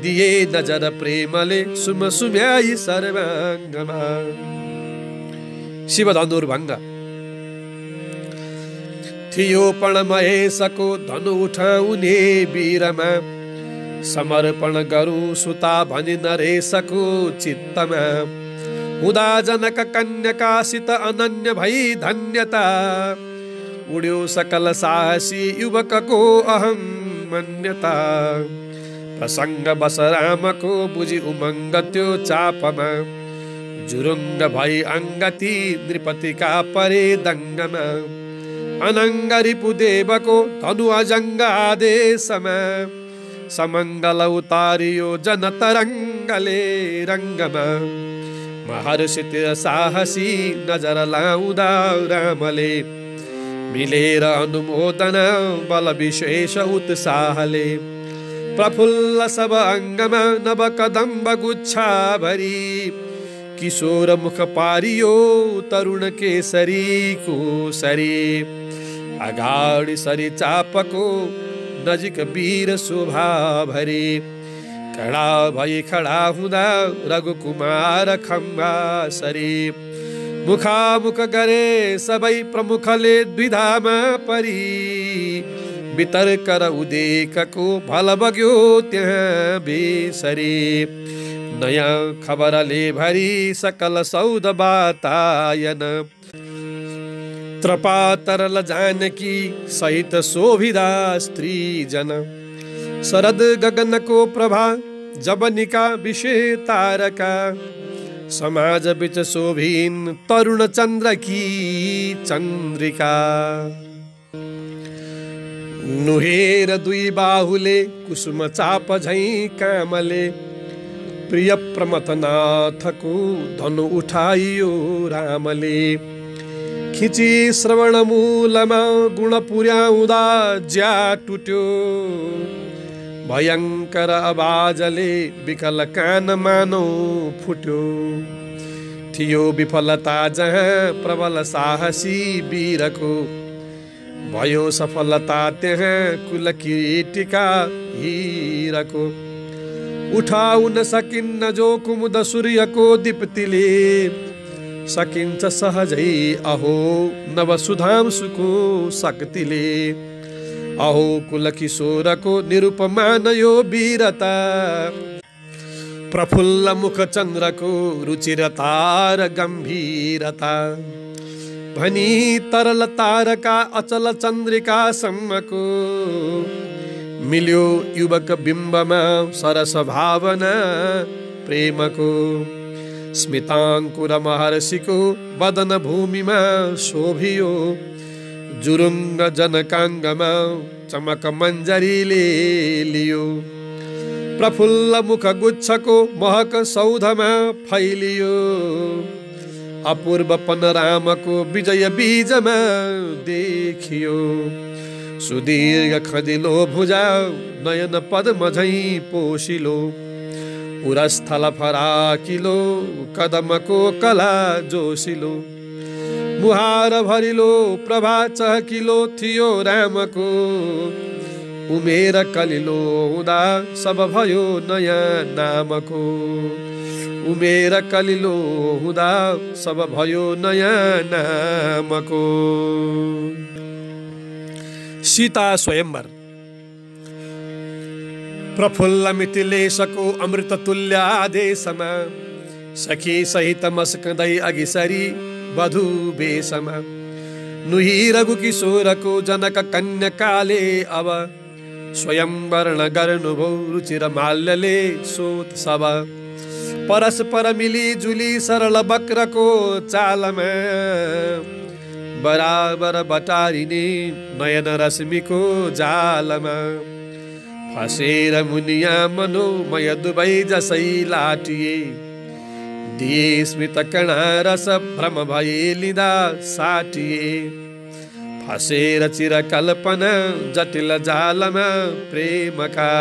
दिए नजर प्रेमले सुम सुम्याई सर्वाङ्गमा शिव धनुर्भङ्ग थियो पण महेशको धनु उठाउने वीरमा समर्पण गरौँ सुता भनी नरेशको चित्तमा हुँदा जनक कन्यकासित अनन्य भई धन्यता उड्यो सकल साहसी युवकको अहं मन्यता प्रसङ्ग बस रामको बुझी उमङ्ग त्यो चापमा जुरुङ्ग भई अङ्गती नृपतिका परे दङ्गमा अनङ्ग रिपुदेवको धनु अजङ्ग आदेशमा समङ्गल उतारियो जन तरङ्गले रङ्गमा महर्षि तिर साहसी नजर लाउँदा रामले मिलेर अनुमोदन बल विशेष उत्साहले प्रफुल्ल सब अङ्गमा नव कदम्ब गुच्छा भरी किशोर मुख पारियो तरुण केसरीको सरी अगाडि सरी चापको नजिक वीर शोभा भरी खडा भई खडा हुँदा रघुकुमार खम्बा सरी मुखामुख गरे सबै प्रमुखले द्विधामा परी वितर्क र उदेकको भल बग्यो त्यहाँ बेसरी नयाँ खबरले भरी सकल सौद बातायन त्रपा तरल जानकी सहित शोभिदा स्त्री जन शरद गगनको प्रभा जबनिका विषय तारका समाज बिच शोभिन तरुण चन्द्र की चन्द्रिका नुहेर दुई बाहुले कुसुम चाप झैं कामले प्रिय प्रमथनाथको धनु उठाइयो रामले खिची श्रवण मूलमा गुण पुर्याउँदा ज्या टुट्यो भयंकर आवाजले विकल कान मानौ फुट्यो थियो विफलता जहाँ प्रबल साहसी वीरको भयो सफलता त्यहाँ कुल किरीटिका हीरको उठाउन सकिन्न जो कुमुद सूर्यको दीप्तिले सकिन्छ सहजै अहो नव सुधांशुको शक्तिले अहो कुल किशोरको निरुपमान यो वीरता प्रफुल्ल मुख चन्द्रको रुचिरता र गम्भीरता भनी तरल तारका अचल चन्द्रिका सम्मको मिल्यो युवक बिम्बमा सरस भावना प्रेमको स्मिताङ्कुर महर्षिको वदन भूमिमा शोभियो जुरुङ्ग जनकाङ्गमा चमक मञ्जरीले लियो प्रफुल्ल मुख गुच्छको महक सौधमा फैलियो अपूर्व पनरामको विजय बीजमा देखियो सुदीर्घ खदिलो भुजा नयन पद्म झैं पोसिलो पुरस्थल फराकिलो कदमको कला जोसिलो मुहार भरिलो प्रभा चहकिलो थियो रामको उमेर कलिलो हुँदा सब भयो नयाँ नामको उमेर कलिलो हुँदा सब भयो नयाँ नामको। सीता स्वयंवर प्रफुल्ल मिथिलेशको अमृत तुल्य आदेशमा सखी सहित मस्कँदै अघि सरी वधु बेशमा नुही रघु किशोरको जनक कन्यकाले अब स्वयंवरण गर्नुभो रुचिर माल्यले सोत्सव परस्पर मिली जुली सरल बक्रको चालमा बराबर बटारिने नयन रश्मिको जालमा फसेर मुनिया मनोमय दुवै जसै लाटिए दिए स्मित कणा रस भ्रम भए लिँदा साटिए फसेर चिरकल्पना जटिल जालमा प्रेमका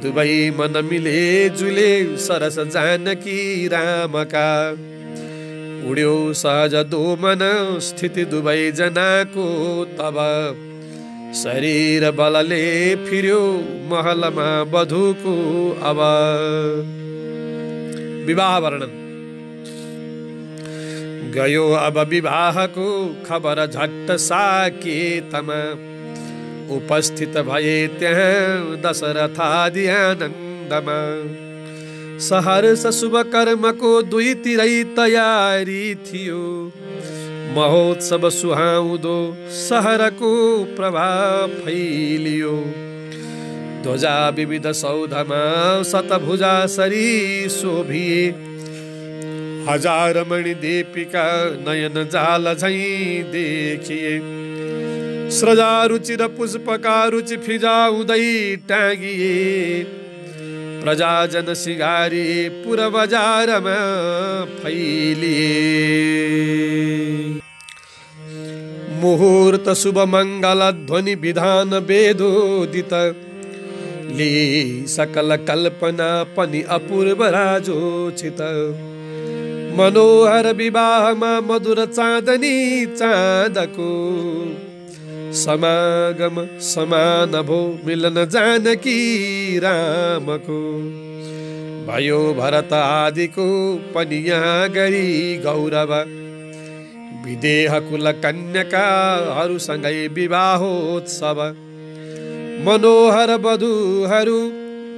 दुवै मन मिले जुले सरस जानकी रामका उड्यो सहज दोमन स्थिति दुवै जनाको तब शरीर बलले फिर्यो महलमा वधुको अब। विवाह वर्णन। गयो अब विवाहको खबर झट्ट साकेतमा उपस्थित भए त्यहाँ दशरथादि आनन्दमा सहर्ष शुभ कर्मको दुईतिरै तयारी थियो महोत्सव सुहाउँदो सहरको प्रभाव फैलियो ध्वजा विविध सौधमा शतभुजा सरी शोभिए हजार मणि दीपिका नयन जाल झैं देखिए स्रजा रुचि र पुष्पका रुचि फिजाउँदै टाँगिए प्रजाजन सिगारी पुर बजारमा फैलिए। मुहूर्त शुभ मङ्गल ध्वनि विधान वेदोदित ले सकल कल्पना पनि अपूर्व राजोचित। मनोहर विवाहमा मधुर चाँदनी चाँदको समागम समान भो मिलन जानकी रामको। भयो भरत आदिको पनि यहाँ गरी गौरव विदेह कुल कन्यकाहरूसँगै विवाहोत्सव। मनोहर वधुहरू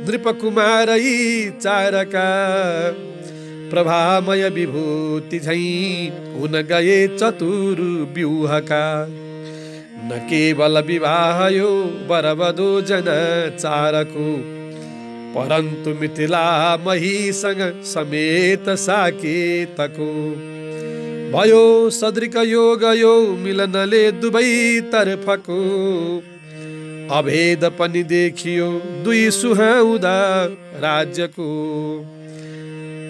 नृपकुमार यी चारका प्रभामय विभूति झैं हुन गए चतुर व्यूहका। न केवल विवाह यो वरवधु जन चारको परन्तु मिथिला महीसँग समेत साकेतको। भयो सदृक योग यो मिलनले दुवै तर्फको अभेद पनि देखियो दुई सुहाउँदा राज्यको।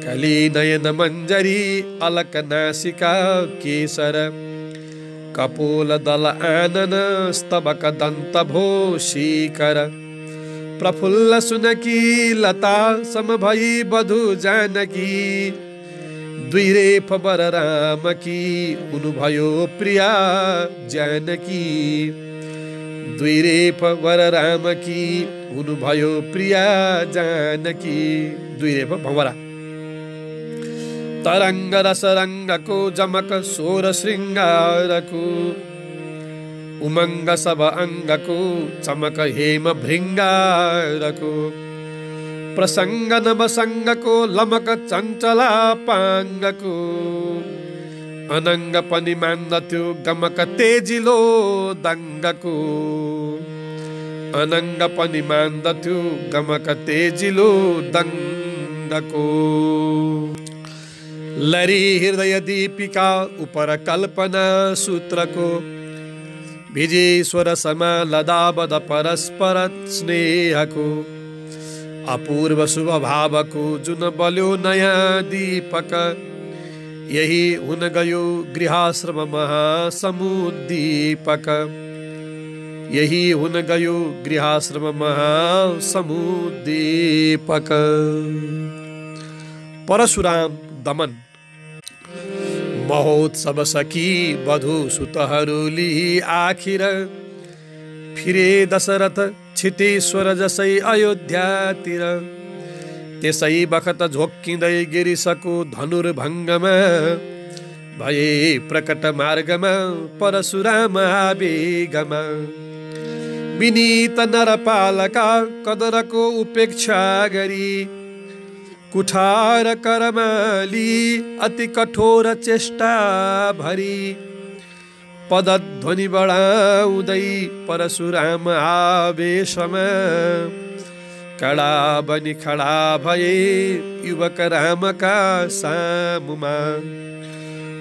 कली नयन मञ्जरी अलक नासिका केसर कपोल दल आनन स्तबक दन्त भो शिखर। प्रफुल्ल सुनकी लता सम भई वधु जानकी दुई रेफ वर रामकी हुनु भयो प्रिया जानकी। दुई रेफ वर रामकी हुनु भयो प्रिया जानकी। दुई रेफ भँवरा तरंग रस रंगको जमक सोर श्रृंगारको उमंग सब अंगको चमक हेम भृंगारको। प्रसंग नवसंगको लमक चञ्चला पाङ्गको अनंग पनि मान्दथ्यो गमक तेजिलो दङ्गको। अनंग पनि मान्दथ्यो गमक तेजिलो दङ्गको। लरी हृदय दीपिका उपर कल्पना सूत्रको विजेश्वर समा लदाबद परस्पर स्नेहको। अपूर्व शुभ भावको जुन बल्यो नयाँ दीपक यही हुन गयो गृहाश्रम महासमुद्दीपक। यही हुन गयो गृहाश्रम महासमुद्दीपक। परशुराम दमन। महोत्सव सकी वधु सुतहरूले आखिर फिरे दशरथ क्षितेश्वर जसै अयोध्यातिर। त्यसै बखत झोक्किँदै गिरिसको धनुर्भङ्गमा भए प्रकट मार्गमा परशुराम आवेगमा। विनीत नरपालका कदरको उपेक्षा गरी कुठार करमाली अति कठोर चेष्टा भरी। पदध्वनि बढाउँदै परशुराम आवेशमा कडा बनि खडा भए युवक रामका सामुमा।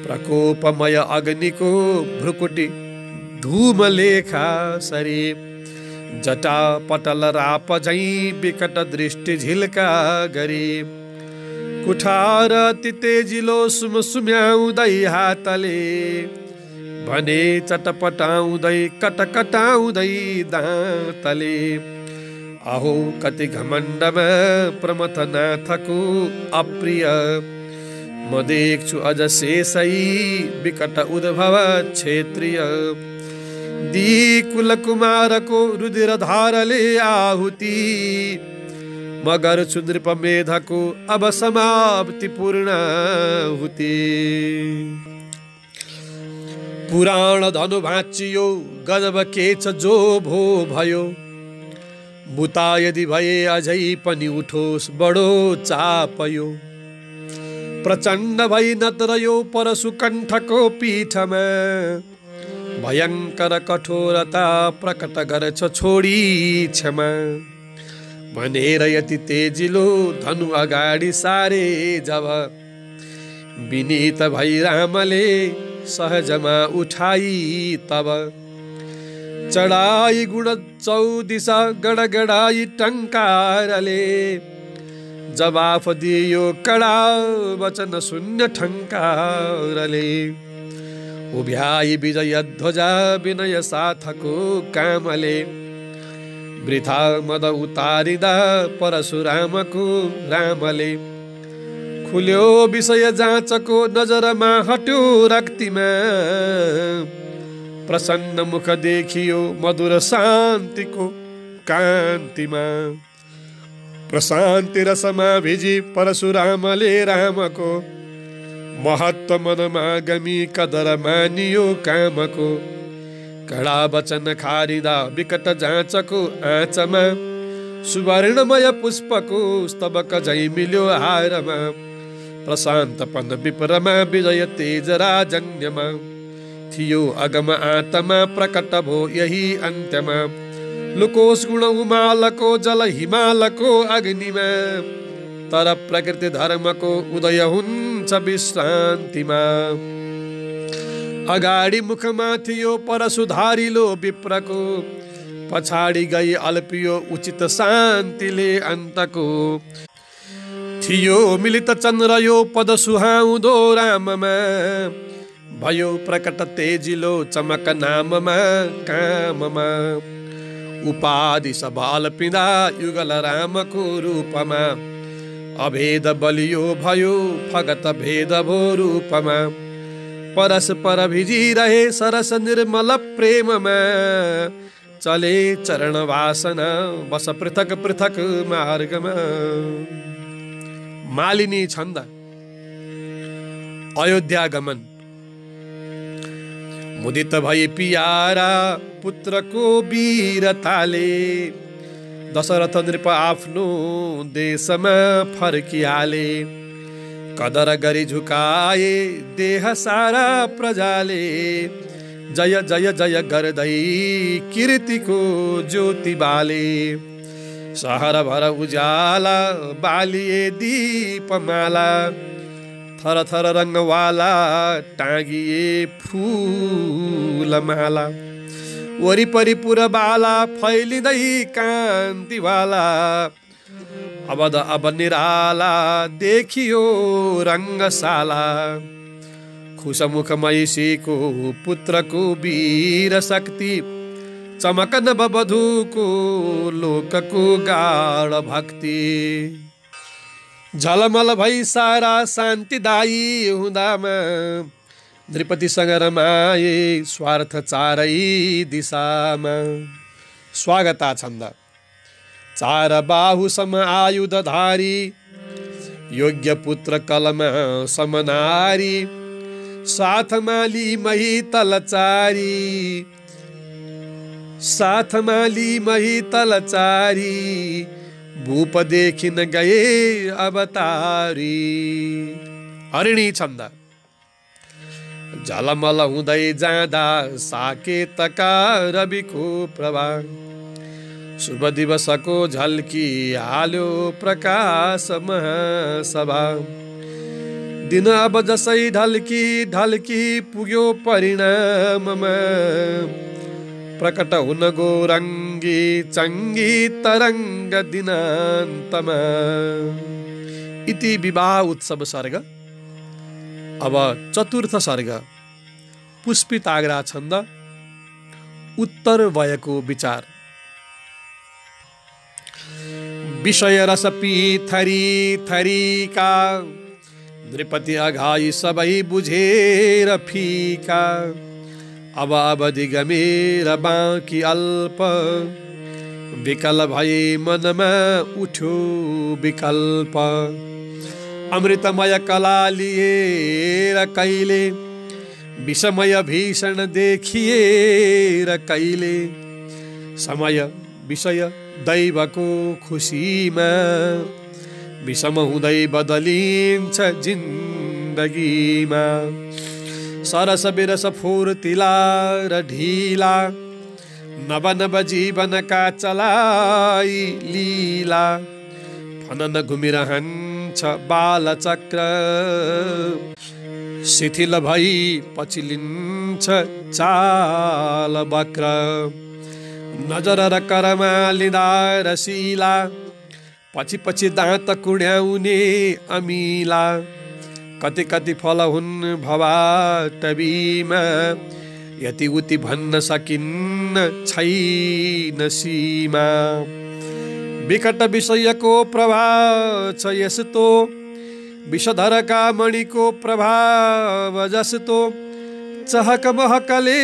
प्रकोपमय अग्निको भ्रुकुटी धूम लेखा सरी जटा पटल राप झैं विकट दृष्टि झिल्का गरी। कुठार अति तेजिलो सुमसुम्याउँदै हातले भने चटपटाउँदै कटकटाउँदै दाँतले। अहो कति घमण्डमा प्रमथनाथको अप्रिय म देख्छु अझ शेषै विकट उद्भव क्षेत्रीय। दी कुल कुमारको रुधिर धारले आहुति म गर्छु नृपमेधको अब समाप्ति पूर्णाहुति। पुराण धनु भाँचियो गजब केच जो भो भयो। बुता यदि भए अझै पनि उठोस् बडो चापयो। प्रचण्ड भई नत्रयो परशु कण्ठको पीठमा भयङ्कर कठोरता प्रकट गर्छ छोडी क्षमा। भनेर यति तेजिलो धनु अगाडि सारे जब विनीत भई रामले सहजमा उठाई तब। चढाई गुण 14 गडगडाई टङ्कारले जवाफ दियो कडा वचन शून्य ठङ्कारले। उभ्याई विजय ध्वजा विनय साथको कामले। वृथा मद उतारिदा परशुरामको रामले। खुल्यो विषय जाँचको नजरमा हट्यो रक्तिमा। प्रसन्न मुख देखियो मधुर शान्तिको कान्तिमा। प्रशान्ति रसमा भिजी परशुरामले रामको। महत्व मनमा गमी कदर मानियो कामको। कडा वचन खारिदा विकट जाँचको आँचमा। सुवर्णमय पुष्पको स्तबक झै मिल्यो हारमा। प्रशान्तपन विपरमा विजय तेज राजन्यमा। थियो अगम आत्मा प्रकट भो यही अन्त्यमा। लुकोस गुण उमालको जल हिमालको अग्निमा। तर प्रकृति धर्मको उदय हुन्छ विश्रान्तिमा। अगाडि मुखमा थियो परशुधारिलो विप्रको। पछाडि गई अल्पियो उचित शान्तिले अन्तको। थियो मिलित चन्द्र यो पद सुहाउँदो राममा। भयो प्रकट तेजिलो चमक नाममा काममा। उपाधि सबाल पिँदा युगल रामको रूपमा। अभेद बलियो भयो फगत भेद भो रूपमा। परस्पर भिजिरहे सरस निर्मल प्रेममा। चले चरण वासना बस पृथक पृथक मार्गमा। मालिनी छन्द अयोध्या गमन। मुदित भई पियारा पुत्रको वीरताले। दशरथ नृप आफ्नो देशमा फर्किहाले। कदर गरी झुकाए देह सारा प्रजाले। जय जय जय गर्दै कीर्तिको ज्योति बाले। सहर भर उजाला बालिए दीपमाला। थर थर रङ्गवाला टाँगिए फूलमाला। वरिपरि पुरबाला फैलिँदै कान्तिवाला। अब निराला देखियो रङ्गशाला। खुशमुख महिषीको पुत्रको वीर शक्ति। चमक नववधूको लोकको गाढ भक्ति। झलमल भई सारा शान्तिदायी हुँदामा। नृपतिसँग रमाए स्वार्थ चारै दिशामा। स्वागता छन्द चार बाहु सम आयुधधारी। योग्य पुत्र कलमा समनारी। साथमा ली महितलचारी। साथमा ली महितलचारी। भूप देखिन गए अवतारी। हरिणी छन्द झलमल हुँदै जाँदा साकेतका रविको प्रभा। शुभ दिवसको झल्की हाल्यो प्रकाश महासभा। दिन अब जसै ढल्की ढल्की पुग्यो परिणाममा। प्रकट हुन गो रङ्गी चङ्गी तरङ्ग दिनान्तमा। इति विवाह उत्सव सर्ग। अब चतुर्थ सर्ग पुष्पित आग्रा छन्द उत्तर भएको विचार। विषय रस पी थरी थरीका। नृपति अघाई सबै बुझेर फीका। अब अवधि गमेर बाँकी अल्प। विकल भए मनमा उठ्यो विकल्प। अमृतमय कला लिएर कहिले। विषमय भीषण देखिएर कहिले। समय विषय दैवको खुसीमा। विषम हुँदै बदलिन्छ जिन्दगीमा। सरस बिरस फुर्तिला र ढिला। नव नव जीवनका चलाई लीला। फनन घुमिरहन्छ बालचक्र। शिथिल भई पछिलिन्छ चाल वक्र। नजर र करमा लिँदा रसिला। पछि पछि दाँत कुड्याउने अमिला, कति कति फल हुन् भवाटबीमा, यति उति भन्न सकिन्न छैन सीमा। विकट विषयको प्रभाव छ यस्तो, विषधरका मणिको प्रभाव जस्तो, चहक महकले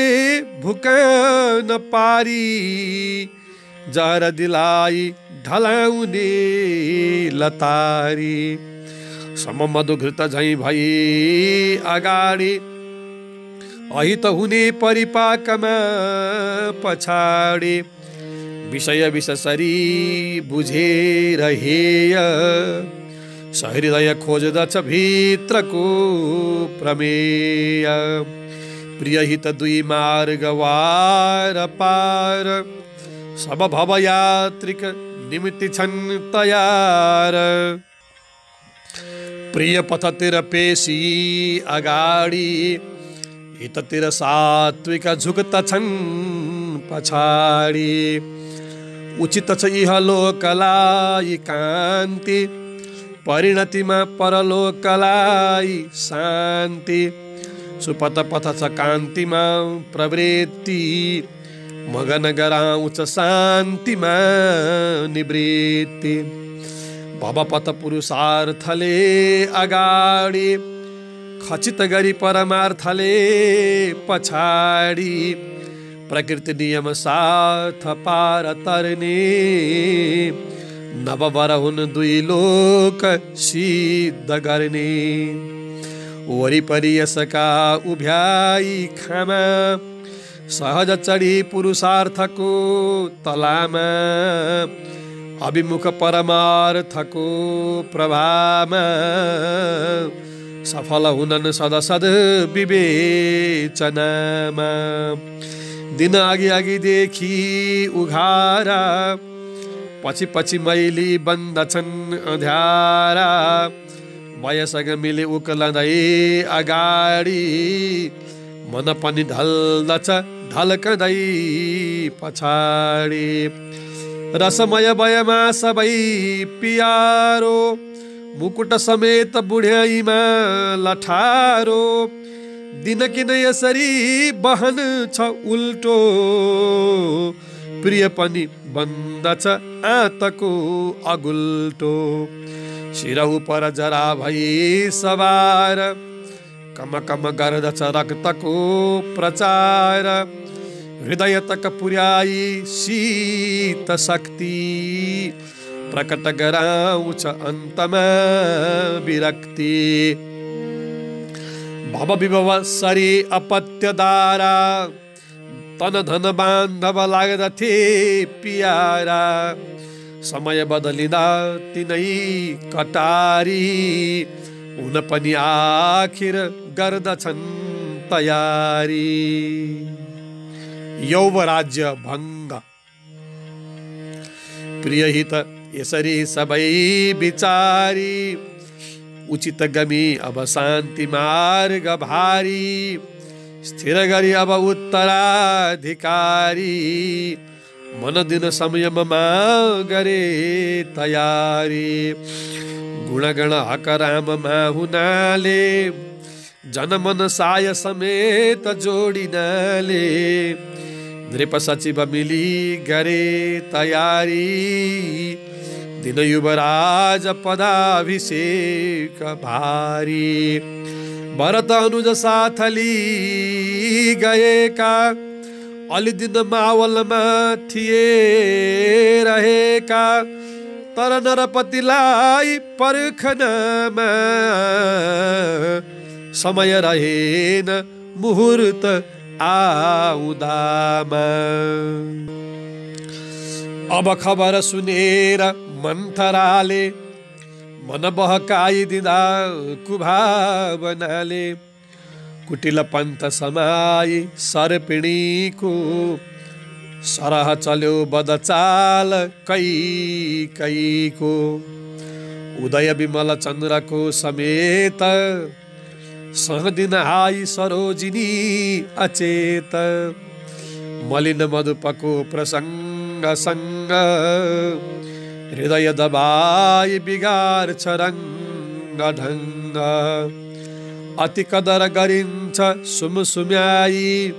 भुकान पारी, जहर दिलाई ढलाउने लतारी। सम मधुघृत झैँ भई अगाडि, अहित हुने परिपाकमा पछाडि, विषय विषसरी बुझेर हेय, सहृदय खोज्दछ भित्रको प्रमेय। प्रिय हित दुई मार्ग वार पार, सब भव यात्रिक निमित्त छन् तयार। प्रिय पथतिर पेशी अगाडि, हिततिर सात्विक झुक्दछन् पछाडि। उचित छ इहलोकलाई कान्ति, परिणतिमा परलोकलाई शान्ति। सुपथ पथ छ कान्तिमा प्रवृत्ति, मगन गराउँछ शान्तिमा निवृत्ति। भवपथ पुरुषार्थले अगाडि, खचित गरी परमार्थले पछाडि। प्रकृति नियम साथ पार तर्ने, नववर हुन् दुई लोक सिद्ध गर्ने। वरिपरि यसका उभ्याई खामा, सहज चढी पुरुषार्थको तलामा। अभिमुख परमार्थको प्रभावमा, सफल हुनन् सदा सद विवेचनामा। दिन अघि अघि देखि उघारा, पछि पछि मैली बन्दछन् अँध्यारा। वयसँग मिले उक्लँदै अगाडि, मन पनि ढल्दछ ढल्कँदै पछाडि। रसमय भयमा सबै पियारो, मुकुट समेत बुढ्याइमा लठारो। दिन किन यसरी बहन छ उल्टो, प्रिय पनि बन्दछ आँतको अगुल्टो। शिरहु पर जरा भई सवार, कम कम गर्दछ रक्तको प्रचार। हृदय तक पुर्याई शीत शक्ति, प्रकट गराउँछ अन्तमा विरक्ति। भव विभव सरी अपत्य दारा, तन धन बान्धव लाग्दथे पियारा। समय बदलिँदा तिनै कटारी, हुन पनि आखिर गर्दछन् तयारी। यौवराज्य भङ्ग। प्रिय हित यसरी सबै विचारी, उचित गमी अब शान्ति मार्ग भारी। स्थिर गरी अब उत्तराधिकारी, मन दिन संयममा गरे तयारी। गुणगण हक राममा हुनाले, जनमन साय समेत जोडिनाले। नृप सचिव मिली गरे तयारी, दिन युवराज पदाभिषेक भारी। भरत अनुज साथली गएका, अलि दिन मावलमा थिए रहेका। तर नरपतिलाई पर्खनमा, समय रहेन मुहुर्त आउँदामा। अब खबर सुनेर मन्थराले, मन बहकाइदिँदा कुभावनाले। कुटिल पन्थ समाई सर्पिणीको, सरह चल्यो बदचाल कैकैको। उदय विमल चन्द्रको समेत, सहदिन आई सरोजिनी अचेत। मलिन मधुपको प्रसङ्ग सङ्ग, हृदय दबाई बिगार्छ रङ्ग ढङ्ग, अति कदर गरिन्छ सुमसुम्याई,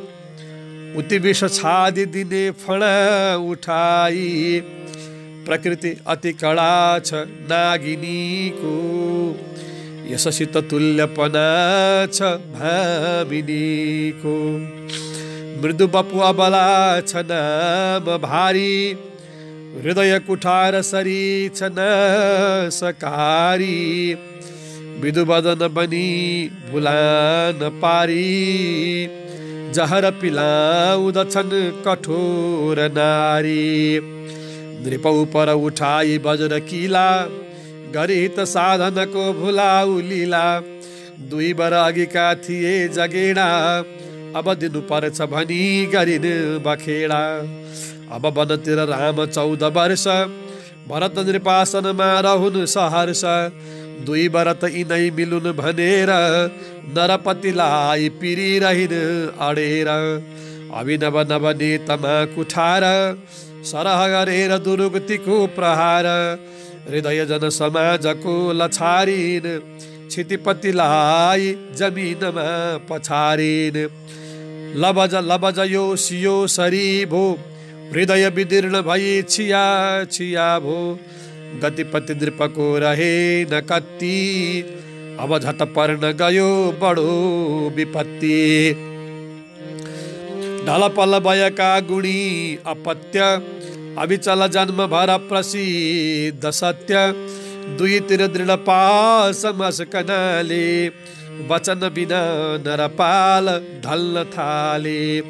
उति विष छादी दिने फणा उठाई, प्रकृति अति कडा छ नागिनीको, यससित तुल्यपना छ भामिनीको। मृदु बपु अबला छ नाम भारी, हृदय कुठार सरी छ नासकारी, विधुवदन बनी भुलान पारी, जहर पिलाउँदछन् कठोर नारी। नृपौ पर उठाई वज्र किला, गरित साधनको भुलाउ लीला, दुई वर अघिका थिए जगेडा, अब दिनु पर्छ भनी गरिन बखेडा। अब वनतिर राम 14 वर्ष, भरत नृपासनमा रहुन् सहर्ष, दुई व्रत यिनै मिलुन् भनेर, नरपतिलाई पिरिरहिन् अडेर। अभिनव नवनीतमा कुठार, सरह गरेर दुर्गतिको प्रहार, हृदय जन समाजको लछारिन्, क्षितिपतिलाई जमिनमा पछारिन्। लबज लबज यो सियो सरी भो, हृदय विदीर्ण भई छिया छिया भो, गतिपति नृपको रहे न कत्ति, अब झट पर्न गयो बडो विपत्ति। ढलपल भएका गुणी अपत्य, अविचल जन्म भर प्रसिद्ध सत्य, दुईतिर दृढ पास मस्कनाले, वचन बिना नरपाल ढल्न थाले।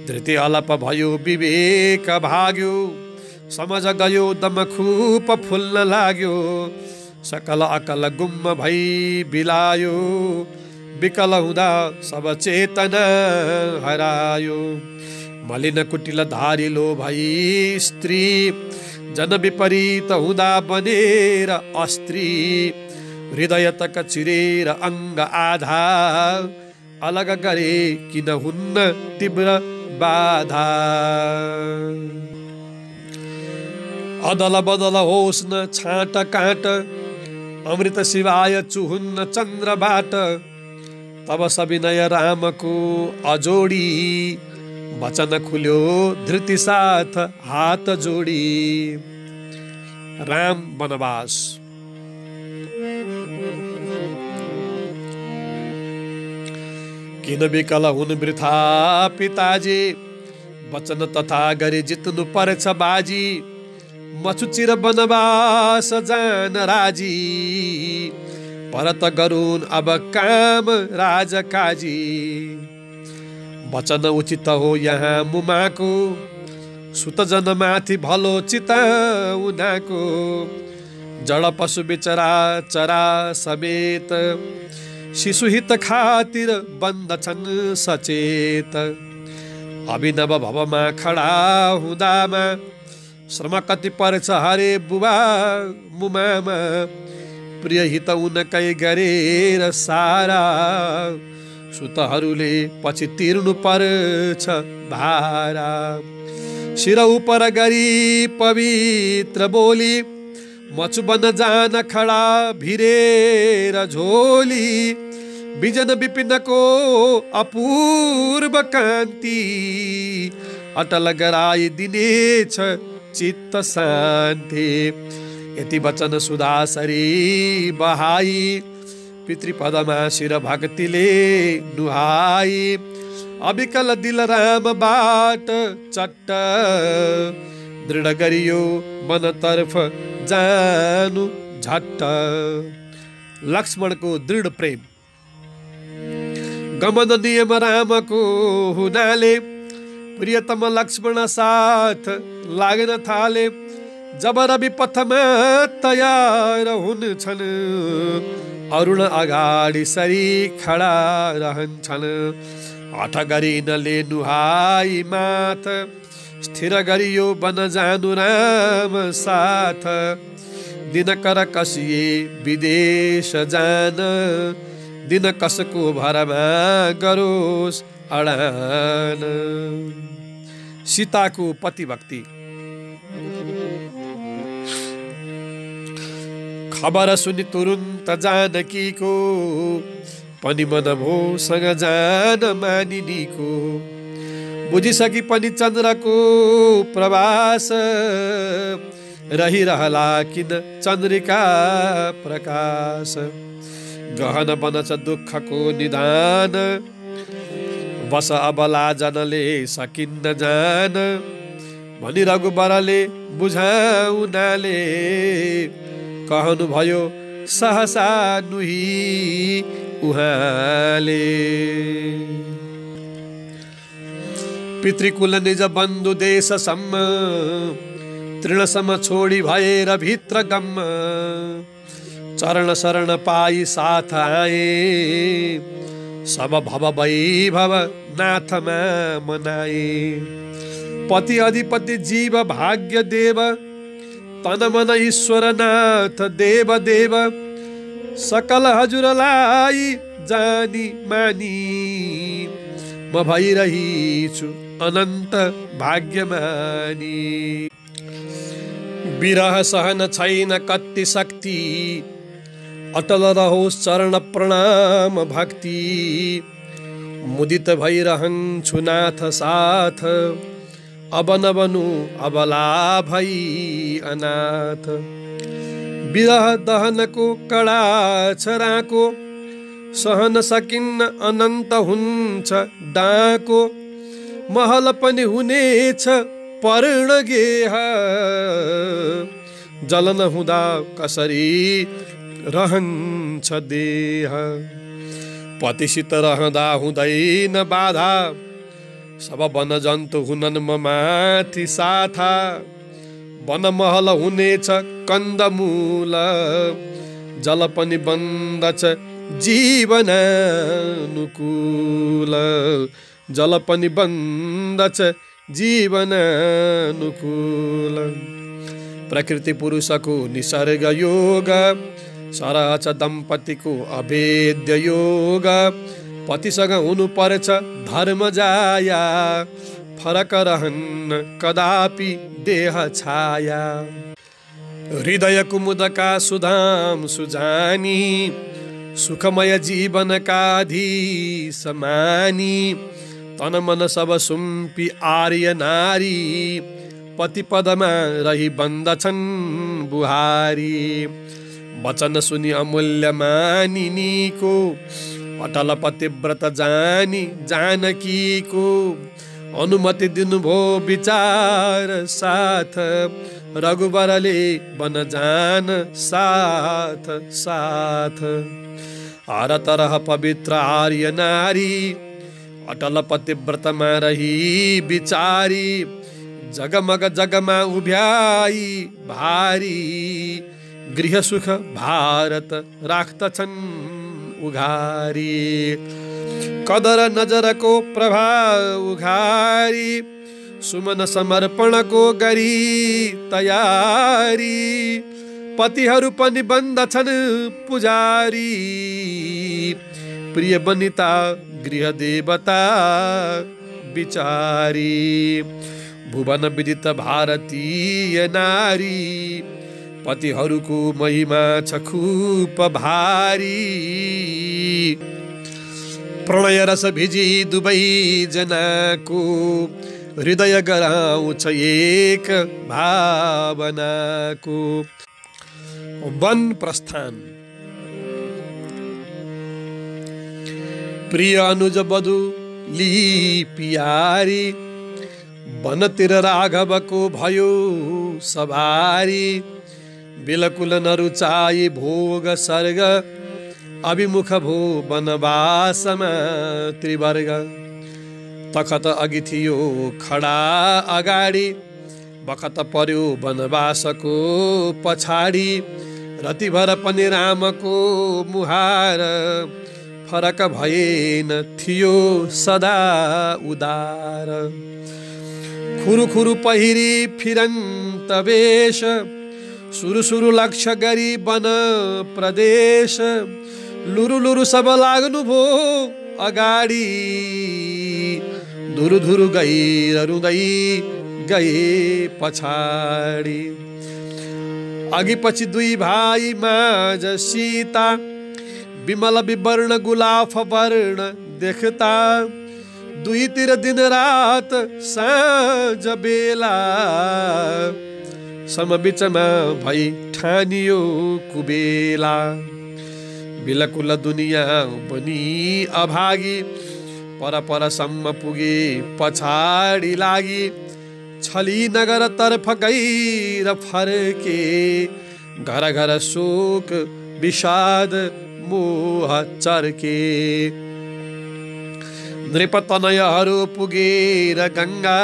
धृति अलप भयो विवेक भाग्यो, समझ गयो दम खूप फुल्न लाग्यो, सकल अकल गुम्म भई बिलायो, विकल हुँदा सब चेतना हरायो। मलिन कुटिल धारिलो भई स्त्री, जन विपरीत हुँदा बनेर अस्त्री, हृदय तक चिरेर अङ्ग आधा, अलग गरे किन हुन्न तीव्र बाधा। अदल बदल होस् न छाँट काँट, अमृत शिवाय चुहुन्न चन्द्रबाट, तब सविनय रामको अजोडी, वचन खुल्यो धृति साथ हात जोडी। राम वनवास। किन विकल हुन् वृथा पिताजी, वचन तथा गरी जित्नु पर्छ बाजी, मछुचिर वनवास जान राजी, परत गरून् अब काम राजकाजी। वचन उचित हो यहाँ मुमाको, सुत जनमाथि भलो चिताउनाको, जड पशु बिचरा चरा समेत, शिशुहित खातिर बन्दछन् सचेत। अभिनव भवमा खडा हुँदामा, श्रम कति पर्छ हरे बुबा मुमामा, प्रिय हित उनकै गरेर सारा, सुतहरूले पछि तिर्नु पर्छ भारा। शिर उपर गरी पवित्र बोली, मचुबन जान खडा भिरेर झोली, बिजन विपिनको अपूर्व कान्ति, अटल गराई दिनेछ चित्त शान्ति। यति वचन सुधासरी बहाई, पितृपदमा शिर भक्तिले नुहाई, अविकल दिल राम बाट चट्ट, दृढ गरियो मनतर्फ जानु झट्ट। लक्ष्मणको दृढ प्रेम, गमन नियम रामको हुनाले, प्रियतम लक्ष्मण साथ लाग्न थाले। जब रवि पथमा तयार हुन्छन्, अरुण अगाडि सरी खडा रहन्छन्। हठ गरी नले नुहाई माथ, स्थिर गरियो बन जानु राम साथ। दिनकर कसिए विदेश जान, दिन कसको भरमा गरोस् अडान। सीताको पतिभक्ति। खबर सुनि तुरुन्त जानकीको पनि मन भोसँग जान मानिनीको। बुझिसकी पनि चन्द्रको प्रवास रहिरहला किन चन्द्रिका प्रकाश। गहन बन्छ दुःखको निदान बस अबला जनले सकिन्न जान। भनी रघुबरले बुझाउनाले कहनुभयो सहसा नुही उहाँले। पितृकुल निज बन्धु देशसम्म तृणसम्म छोडी भएर भित्र गम्म। चरण शरण पाई साथ आए सब भव वैभव नाथमा मनाए। पति अधिपति जीव भाग्य देव तन मन ईश्वर नाथ देव देव। सकल हजुरलाई जानी मानी म भइरहेछु अनन्त भाग्यमानी। विरह सहन छैन कति शक्ति अटल रहोस् चरण प्रणाम भक्ति। मुदित भइरहन्छु नाथ साथ अब नबनु अबला भई अनाथ। विरह दहनको कडा छराको सहन सकिन्न अनन्त हुन्छ डाको। महल पनि हुनेछ पर्ण गेह जलन हुँदा कसरी रहन्छ देह। पतिसित रहँदा हुँदैन बाधा सब वन जन्तु हुनन् म माथि साथा। वन महल हुनेछ कन्दमूल जल पनि बन्दछ जीवन अनुकूल। जल पनि बन्दछ जीवन अनुकूल। प्रकृति पुरुषको निसर्ग योग सरह दम्पतिको अभेद्य योग। पतिसँग हुनु पर्छ धर्म जाया फरक रहन्न कदापि देह छाया। हृदय कुमुदका सुधाम सुजानी सुखमय जीवनका धीश मानी। तन मन सब सुम्पी आर्य नारी पति पदमा रही बन्दछन् बुहारी। वचन सुनि अमूल्य मानिनीको अटल पतिव्रत जानी जानकीको। अनुमति दिनुभो विचार साथ रघुबरले वन जान साथ साथ। हर तरह पवित्र आर्य नारी अटल पतिव्रतमा रही विचारी। जगमग जगमा उभ्याई भारी गृह सुख भारत राख्दछन् उघारी। कदर नजरको प्रभाव उघारी सुमन समर्पणको गरी तयारी। पतिहरू पनि बन्दछन् पुजारी प्रिय बनिता गृह देवता विचारी। भुवन विदित भारतीय नारी पतिहरूको महिमा छ खूब भारी। प्रणय रस भिजी दुवै जनाको हृदय गराउँछ एक भावनाको। वन प्रस्थान। प्रिय अनुज बधु ली पियारी वनतिर राघवको भयो सवारी। बिलकुल नरुचाई भोग सर्ग अभिमुख भो वनवासमा त्रिवर्ग। तखत अघि थियो खडा अगाडि बखत पर्यो वनवासको पछाडि। रतिभर पनि रामको मुहार फरक भएन थियो सदा उदार। खुरुखुरु पहिरी फिरन्त वेश सुरु सुरु लक्ष्य गरी वन प्रदेश। लुरु लुरु सब लाग्नु भो अगाडि धुरु धुरु गई रुँदै गए पछाडि। अघि पछि दुई भाइ माझ सीता, विमल विवर्ण गुलाफ वर्ण देख्ता, दुईतिर दिन रात साँझ बेला, समबिचमा भई ठानियो कुबेला। बिलकुल दुनियाँ बनी अभागी, पर परसम्म पुगे पछाडि लागि, छली नगर तर्फ गएर फर्के, घर घर शोक विषाद मोह चर्के। नृपतनयहरू पुगेर गङ्गा,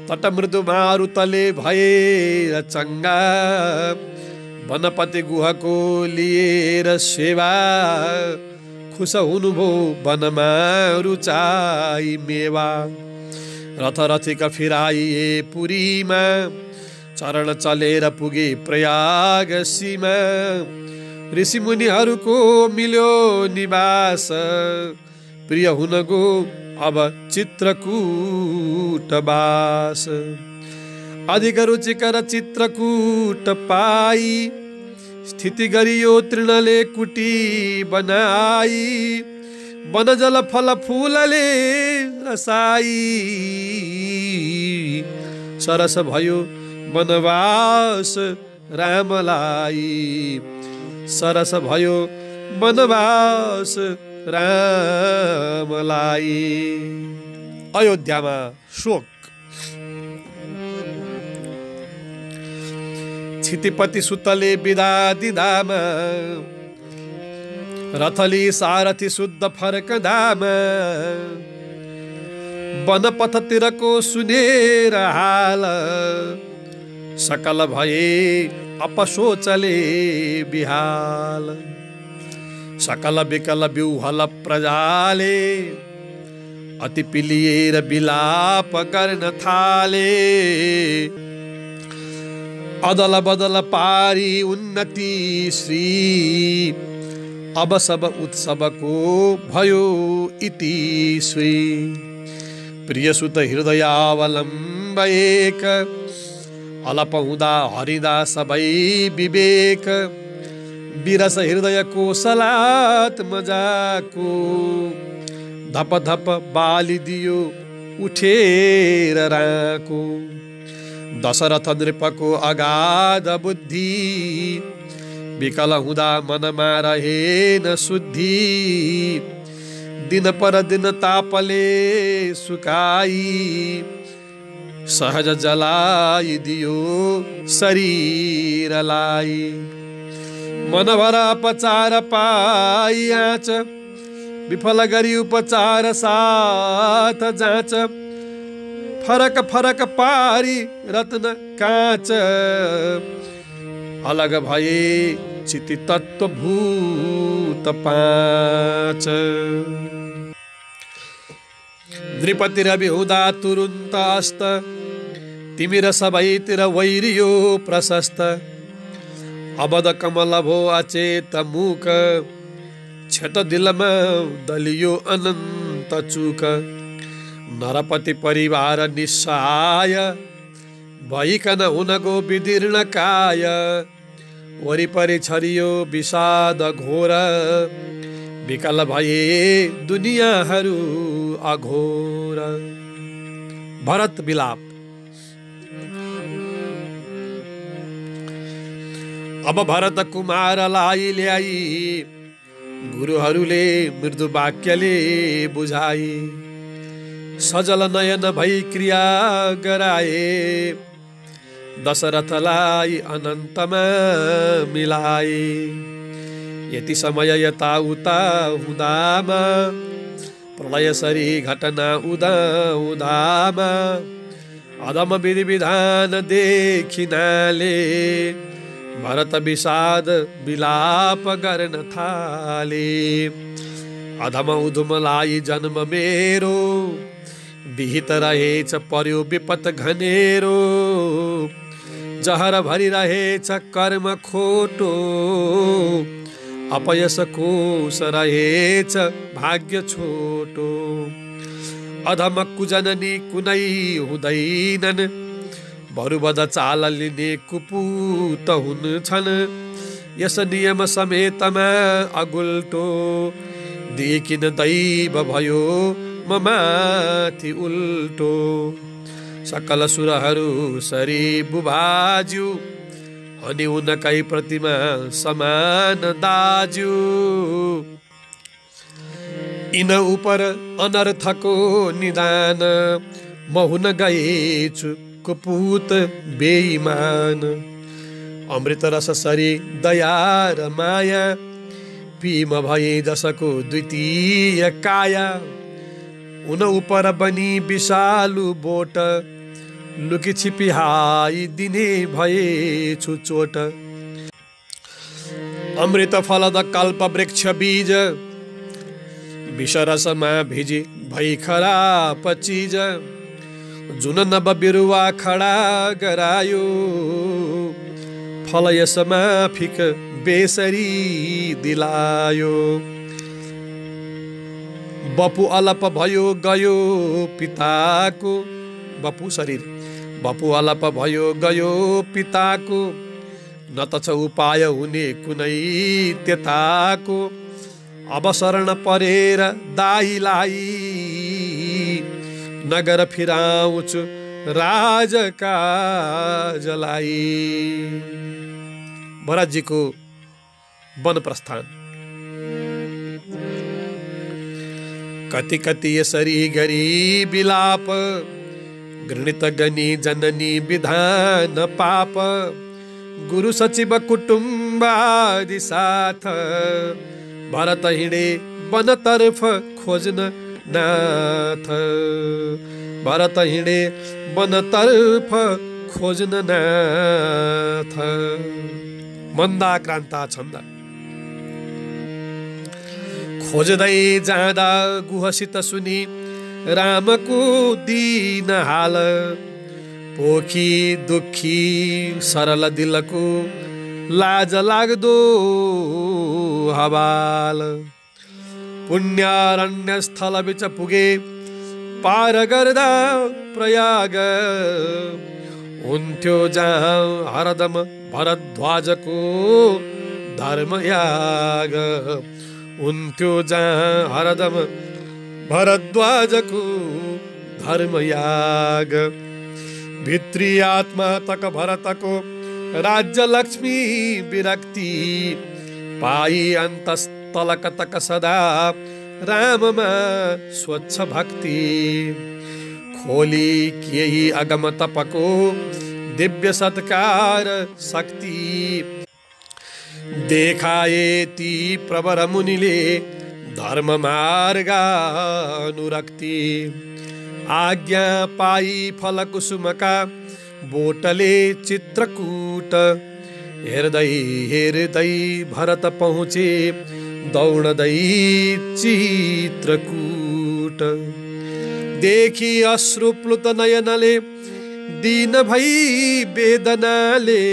तट मृदु मारुतले भएर चङ्गा, वनपति गुहको लिएर सेवा, खुस हुनुभो वनमा रुचाई मेवा। रथ रथिका फिराइए पुरीमा, चरण चलेर पुगे प्रयाग सीमा, ऋषि मुनिहरूको मिल्यो निवास, प्रिय हुन गो अब चित्रकूट बास। अधिक रुचिकर चित्रकूट पाई, स्थिति गरियो तृणले कुटी बनाई, वन जल फल फूलले रसाई, सरस भयो वनवास रामलाई, सरस भयो वनवास रामलाई। अयोध्यामा शोक। क्षितिपति सुतले बिदा दिदामा, रथली सारथी शुद्ध फर्कदामा, वनपथतिरको सुनेर हाल, सकल भए अपसोचले बिहाल। सकल विकल व्यूहल प्रजाले, अति पिलिएर विलाप गर्न थाले। अदल बदल पारी उन्नति श्री, अब सब उत्सवको भयो इति श्री। प्रिय सुत हृदयावलम्ब एक, अलप हुँदा हरिदा सबै विवेक। विरस हृदय कोसलात मजाको, धप धप बालिदियो उठेर राको। दशरथ नृपको अगाध बुद्धि, विकल हुँदा मनमा रहेन शुद्धि। दिन पर दिन तापले सुकाई, सहज जलाइदियो शरीरलाई। मनभर अपचार पाई आँच, विफल गरी उपचार साथ जाँच। फरक फरक पारी रत्न काँच, अलग भए चिति तत्व भूत पाँच। नृपति रवि हुँदा तुरुन्त अस्त, तिमिर सबैतिर वैरियो प्रशस्त। अबध कमल भो अचेत मूक, क्षत दिलमा दलियो अनन्त चूक। नरपति परिवार निस्सहाय, भइकन हुनको विदीर्ण काय। वरिपरि छरियो विषाद घोर, विकल भए दुनियाँहरू अघोर। भरत विलाप। अब भरत कुमारलाई ल्याई, गुरुहरूले मृदु वाक्यले बुझाई। सजल नयन भई क्रिया गराए, दशरथलाई अनन्तमा मिलाए। यति समय यताउता हुँदामा, प्रलयसरी घटना उदा उदामा। अधम विधि विधान देखिनाले, भरत विषाद विलाप गर्न थाले। अधम उधुमलाई जन्म मेरो, विहित रहेछ पर्यो विपत घनेरो। जहर भरि रहेछ कर्म खोटो, अपयस कोष रहेछ भाग्य छोटो। अधम कुजननी कुनै हुँदैनन्, भरुबद चाल लिने कुपूत हुन्छन्, यस नियम समेतमा अगुल्टो, देखिन दैव भयो म माथि उल्टो। सकल सुरहरू सरी बुबाज्यू, अनि उनकै प्रतिमा समान दाज्यू। इन उपर अनर्थको निदान, म हुन गएछु कुपूत बेइमान। अमृत रस सरी दया र माया, पिम भए जसको द्वितीय काया। उन उपर बनी विषालु बोट, लुकी छिपी दिने भएछु चोट। अमृत फलद कल्प वृक्ष बीज, विषरसमा भिजी भई खराब चिज। जुन नव बिरुवा खडा गरायो, फल यसमा फिक बेसरी दिलायो। बपु अलप भयो गयो पिताको, बपु शरीर बपु अलप भयो गयो पिताको। न त छ उपाय हुने कुनै त्यताको, अब शरण परेर दाइलाई, नगर फिराउँछु राजकाजलाई। भरतजीको वन प्रस्थान। कति कति यसरी गरी बिलाप, घृणित गनी जननी विधान पाप। गुरु सचिव कुटुम्बादि साथ, भरत हिँडे वनतर्फ खोज्न नाथ। भरत हिँडे वनतर्फ खोज्न नाथ। मन्दाक्रान्ता छन्द। खोज्दै जाँदा गुहसित सुनि रामको दीन हाल। पोखी दुखी सरल दिलको लाज लाग्दो हवाल। पुण्यारण्य स्थल बिच पुगे पार गर्दा प्रयाग। हुन्थ्यो जहाँ हरदम भरद्वाजको धर्मयाग। हुन्थ्यो जहाँ हरदम भरद्वाजको धर्मयाग। भित्री आत्मा तक भरतको राज्य लक्ष्मी विरक्ति। पाई अन्तस्तलक तक सदा राममा स्वच्छ भक्ति। खोली केही अगम तपको दिव्य सत्कार शक्ति। देखाए ती प्रवर मुनिले धर्म मार्गानुरक्ति। आज्ञा पाई फल कुसुमका बोटले चित्रकूट। हेर्दै हेर्दै भरत पहुँचे दौडदै चित्रकूट। देखि अश्रुप्लुत नयनले दीन भई वेदनाले।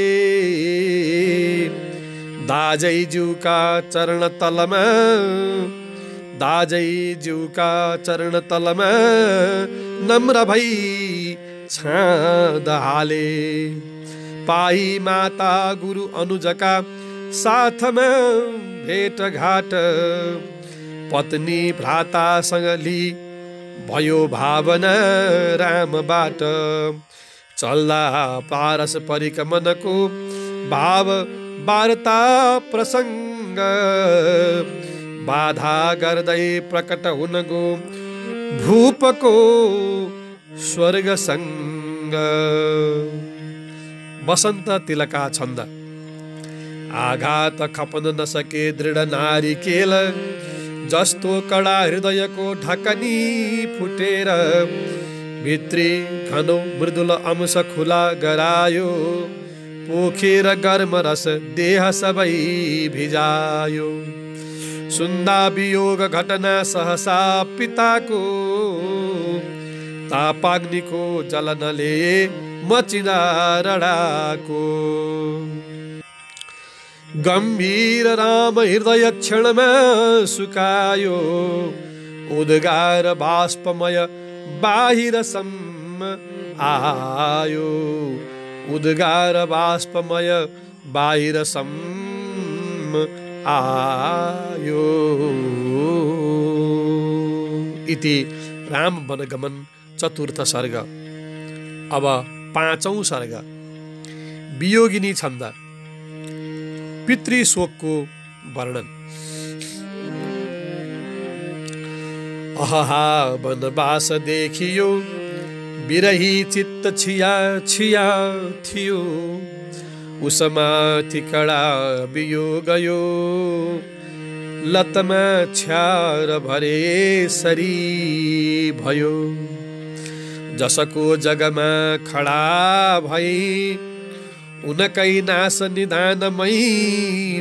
दाजैज्यूका चरण तलमा दाजैज्यूका चरण तलमा नम्र भई छाँद हाले। पाई माता गुरु अनुजका साथमा भेटघाट। पत्नी भ्रातासँग ली भयो भावना रामबाट। चल्दा पारस्परिक मनको भाव वार्ता प्रसङ्ग। बाधा गर्दै प्रकट हुन गो भूपको स्वर्गसँग। वसन्त तिलका छन्द। आघात खप्न नसके दृढ नारिकेल। जस्तो कडा हृदयको ढकनी फुटेर। भित्री घनो मृदुल अंश खुला गरायो। पोखेर गर्म रस देह सबै भिजायो। सुन्दा वियोग घटना सहसा पिताको। तापाग्निको जलनले मचिँदा रडाको। गम्भीर राम हृदय क्षणमा सुकायो। उद्गार बाष्पमय बाहिरसम्म आयो। उद्गार बाष्पमय बाहिर सम आयो। इति राम वनगमन चतुर्थ सर्ग। अब पाँचौं सर्ग वियोगिनी छन्द। पितृशोकको वर्णन। अहहा वनवास देखियो, बिरही चित्त छिया छिया थियो। उसमाथि कडा वियोग गयो, लतमा छ्यार भरे सरी भयो। जसको जगमा खडा भई, उनकै नाश निधानमै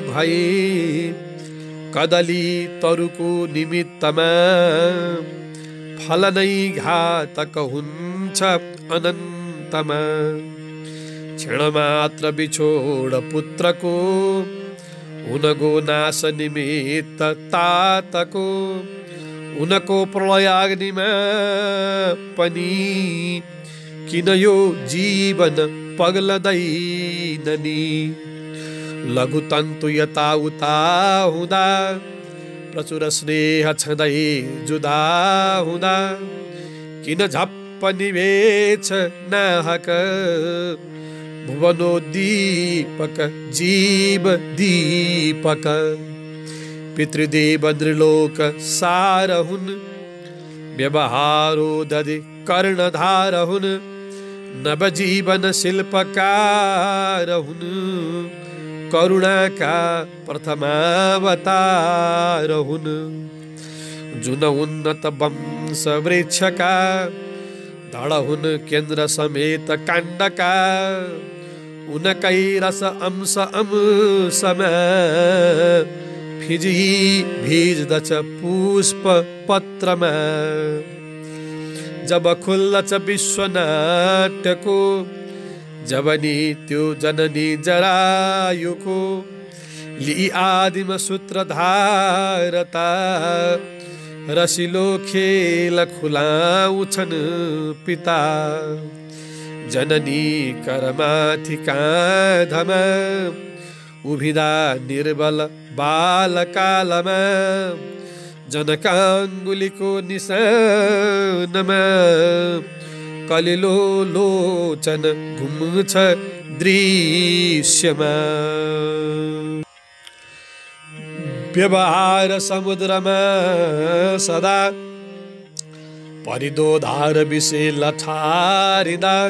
भए। कदली तरुको निमित्तमा, फल नै घातक हुन्छ अनन्तमा। क्षण मात्र बिछोड पुत्रको, उनको नाश निमित्त तातको। उनको प्रलयाग्निमा पनि, किन यो जीवन पग्लदैननी। लघुतन्तु यताउता हुँदा, प्रचुर स्नेह छँदै जुदा हुँदा। किन झप्प निभेछ नाहक, भुवनोद्दीपक जीव दीपक। पितृदेव नृलोक सार हुन्, व्यवहारो दधि कर्णधार हुन्। नवजीवन शिल्पकार हुन्, करुणाका प्रथमावतार हुन्। जुन उन्नत वंश वृक्षका, धड हुन् केन्द्र समेत काण्डका। उनकै रस अंश अंशमा, फिजी भिज्दछ पुष्प पत्रमा। जब खुल्दछ विश्वनाट्यको, जब नि त्यो जननी जरायुको। लिई आदिम सूत्रधारता, रसिलो खेल खुलाउँछन् पिता। जननी करमाथि काँधमा, उभिदा निर्बल बालकालमा। जनकाङ्गुलीको निशानमा, कलिलो लोचन घुम्छ दृश्यमा। व्यवहार समुद्रमा सदा, परिदोधार विषय लठारिँदा।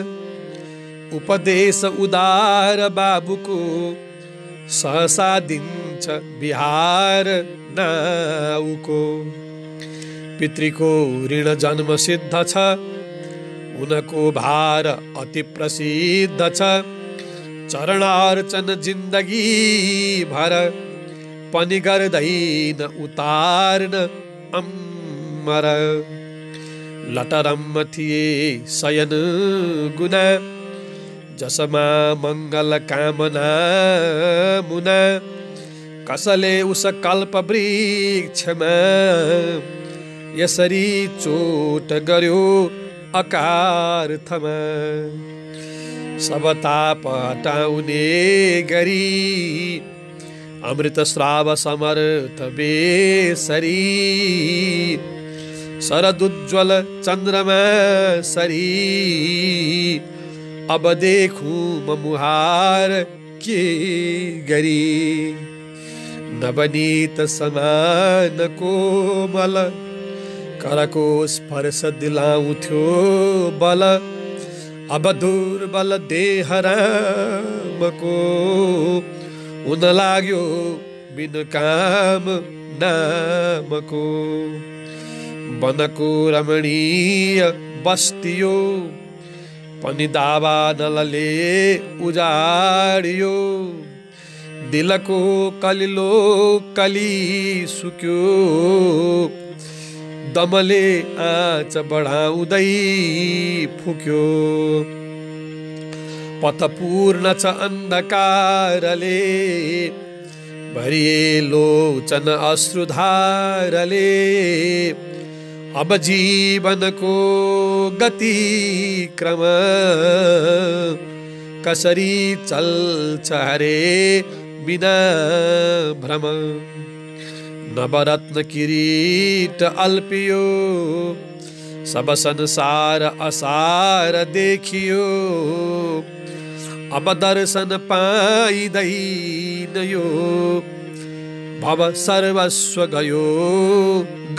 उपदेश उदार बाबुको, सहसा दिन्छ बिहार नाउको। पितृको ऋण जन्म सिद्ध छ, उनको भार अति प्रसिद्ध छ। चरणार्चन जिन्दगी भर, पनि गर्दैन उतार्न अमर। लटरम्म थिए शयन गुना, जसमा मङ्गल कामना मुना। कसले उस कल्प वृक्षमा, यसरी चोट गर्यो अकार्थमा। सब ताप हटाउने गरी, अमृत श्राव समर्थ बेसरी। शरदुज्ज्वल चन्द्रमा सरी, अब देखूं म मुहार के गरी। नवनीत समान कोमल, करको स्पर्श दिलाउँथ्यो बल। अब दुर्बल देह रामको, हुन लाग्यो बिन काम नामको। वनको रमणीय बस्तियो, पनि दावानलले उजाडियो। दिलको कलिलो कली सुक्यो, दमले आँच बढाउँदै फुक्यो। पथ पूर्ण छ अन्धकारले, भरिए लोचन अश्रुधारले। अब जीवनको गति क्रम, कसरी चल्छ हरे बिना भ्रम। नवरत्न किरीट अल्पियो सब संसार असार देखियो। अब दर्शन पाइदैन यो भव सर्वस्व गयो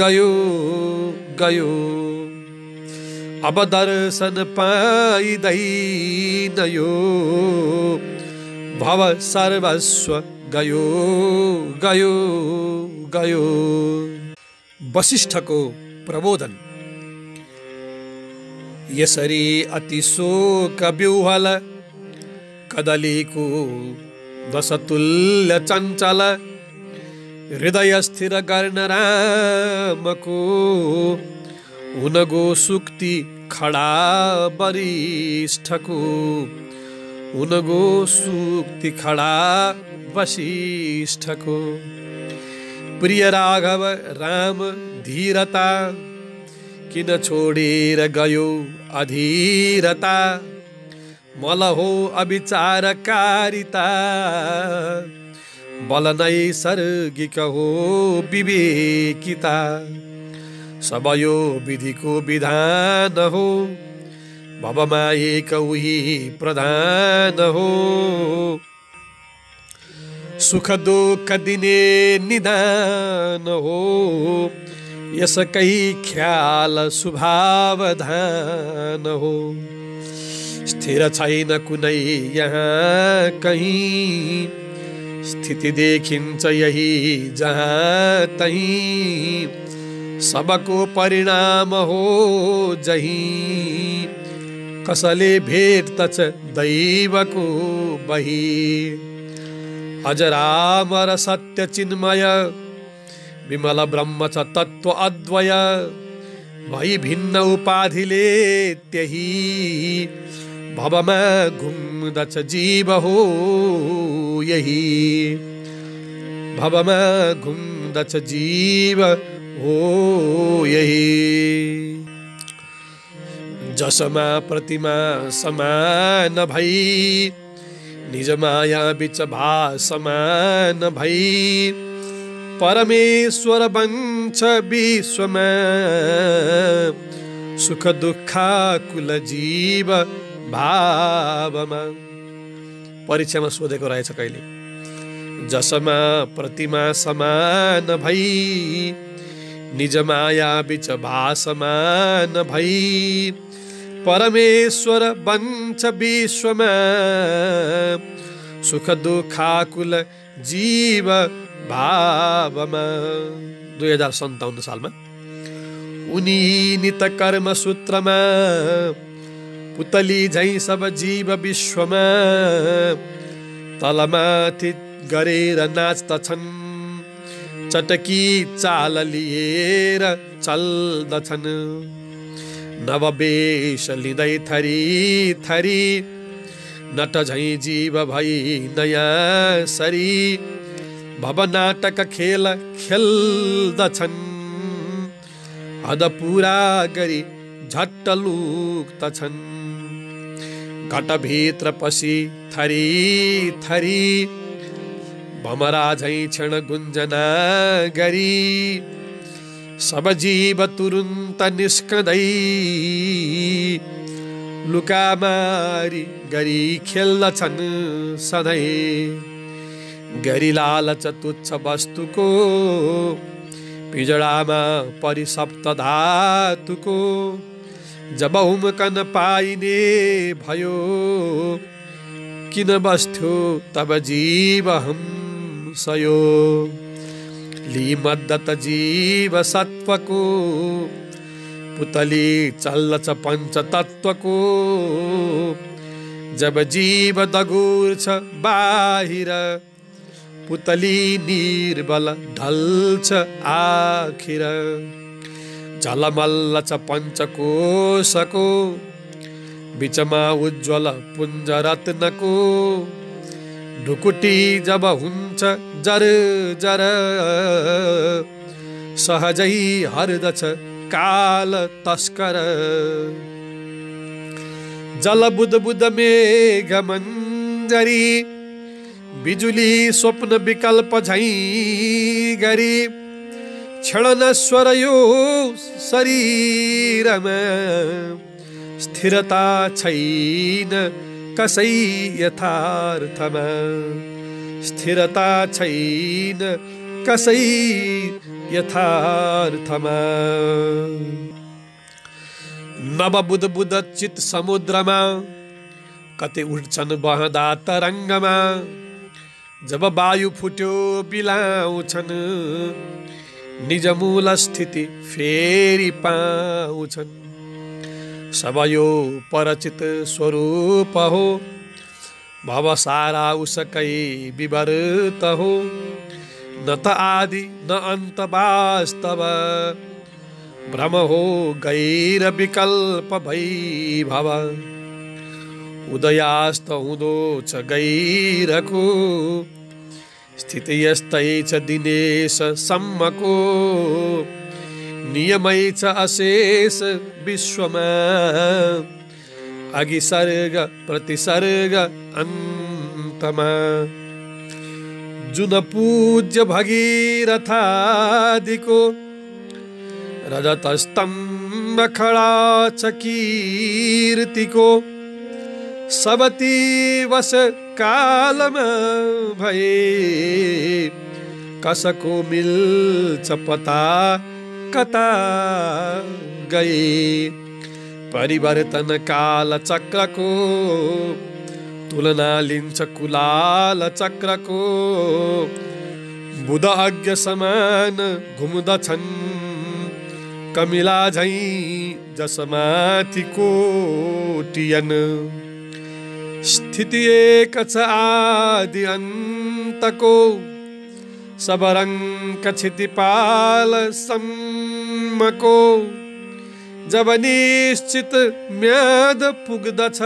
गयो गयो। अब दर्शन पाइदैन यो भव सर्वस्व गयो गयो गयो। वशिष्ठको प्रबोधन। यसरी अति शोक व्यूहल कदलीको दशतुल्य चञ्चल। हृदय स्थिर गर्न रामको हुनगो सुक्ति खडा वरिष्ठको। हुनगो सुक्ति खडा वशिष्ठको। प्रिय राघव राम धीरता किन छोडेर गयो अधीरता। मल हो अविचारकारिता बल नैसर्गिक हो विवेकिता। सब यो विधिको विधान हो भवमा एक उही प्रधान हो। सुख दुःख दिने निदान हो यसकै ख्याल सुभावधान हो। स्थिर छैन कुनै यहाँ कहीं स्थिति देखिन्छ यही जहाँ तहीं। सबको परिणाम हो जहीं कसले भेट्दछ दैवको बही। अजरामर सत्य चिन्मय विमल ब्रह्म छ तत्व अद्वय। भई भिन्न उपाधिले त्यही भवमा घुम्दछ जीव हो यही। भवमा घुम्दछ जीव हो यही। जसमा प्रतिमा समान भई निज माया बिच भासमान भई। परमेश्वर बन्छ विश्वमा सुख दुःखाकुल जीव भावमा। परीक्षामा सोधेको रहेछ कहिले। जसमा प्रतिमा समान भई निज माया बिच भासमान भई। परमेश्वर बन्छ विश्वमा सुख दुःखाकुल जीव भावमा। 2057 सालमा उनी नित कर्म सूत्रमा पुतली झैं सब जीव विश्वमा तलमाथि गरेर नाच्दछन्। चटकी चाल लिएर चल्दछन्। नववेश लिँदै थरी थरी नट झैं जीव भई नयाँ सरी। भव नाटक खेल खेल्दछन्। हद पूरा गरी झट्ट लुक्दछन्। घटभित्र पसी थरी थरी भमरा झैं क्षण गुञ्जना गरी। सब जीव तुरुन्त निस्कँदै लुकामारी गरी खेल्दछन् सधैँ। गरी लालच तुच्छ वस्तुको पिजडामा परि सप्त धातुको। जब हुम्कन पाइने भयो किन बस्थ्यो तब जीव हंसयो। ली मद्दत जीव सत्वको पुतली चल्दछ पंच तत्वको। जब जीव दगुर्छ बाहिर पुतली निर्बल ढल्छ आखिर। झलमल्ल छ पञ्चकोशको बिचमा उज्ज्वल पुञ्ज रत्नको। ढुकुटी जब हुन्छ जर जर सहजै हर्दछ काल तस्कर। जल बुद बुद मेघ मञ्जरी बिजुली स्वप्न विकल्प झै गरी क्षण स्वर यो शरीरमा स्थिरता छैन कसै यथार्थमा स्थिरता छैन कसै यथार्थमा नव बुद बुद चित समुद्रमा कतै उठ्छन् बहदा तरङ्गमा जब वायु फुट्यो बिलाउँछन् निज मूल स्थिति फेरि पाउँछन् सब यो परचित स्वरूप हो भव सारा उसकै विवर्त हो न त आदि न अन्त वास्तव भ्रम हो गैर विकल्प भैभव उदयास्त हुँदो छ गैरको स्थिति यस्तै छ दिनेश सम्मको नियमै छ अशेष विश्वमा अघि सर्ग प्रतिसर्ग अन्तमा जुन पूज्य भगीरथादिको रजत स्तम्भ खडा छ कीर्तिको सबती वश कालमा भए कसको मिल्छ पता कता गए परिवर्तन काल चक्रको तुलना लिन्छ कुलाल चक्रको बुध अज्ञ समान घुम्दछन् कमिला झै जसमाथि कोटियन स्थिति एक छ आदि अन्तको सब रङ्क क्षितिपाल सम्मको जब निश्चित म्याद पुग्दछ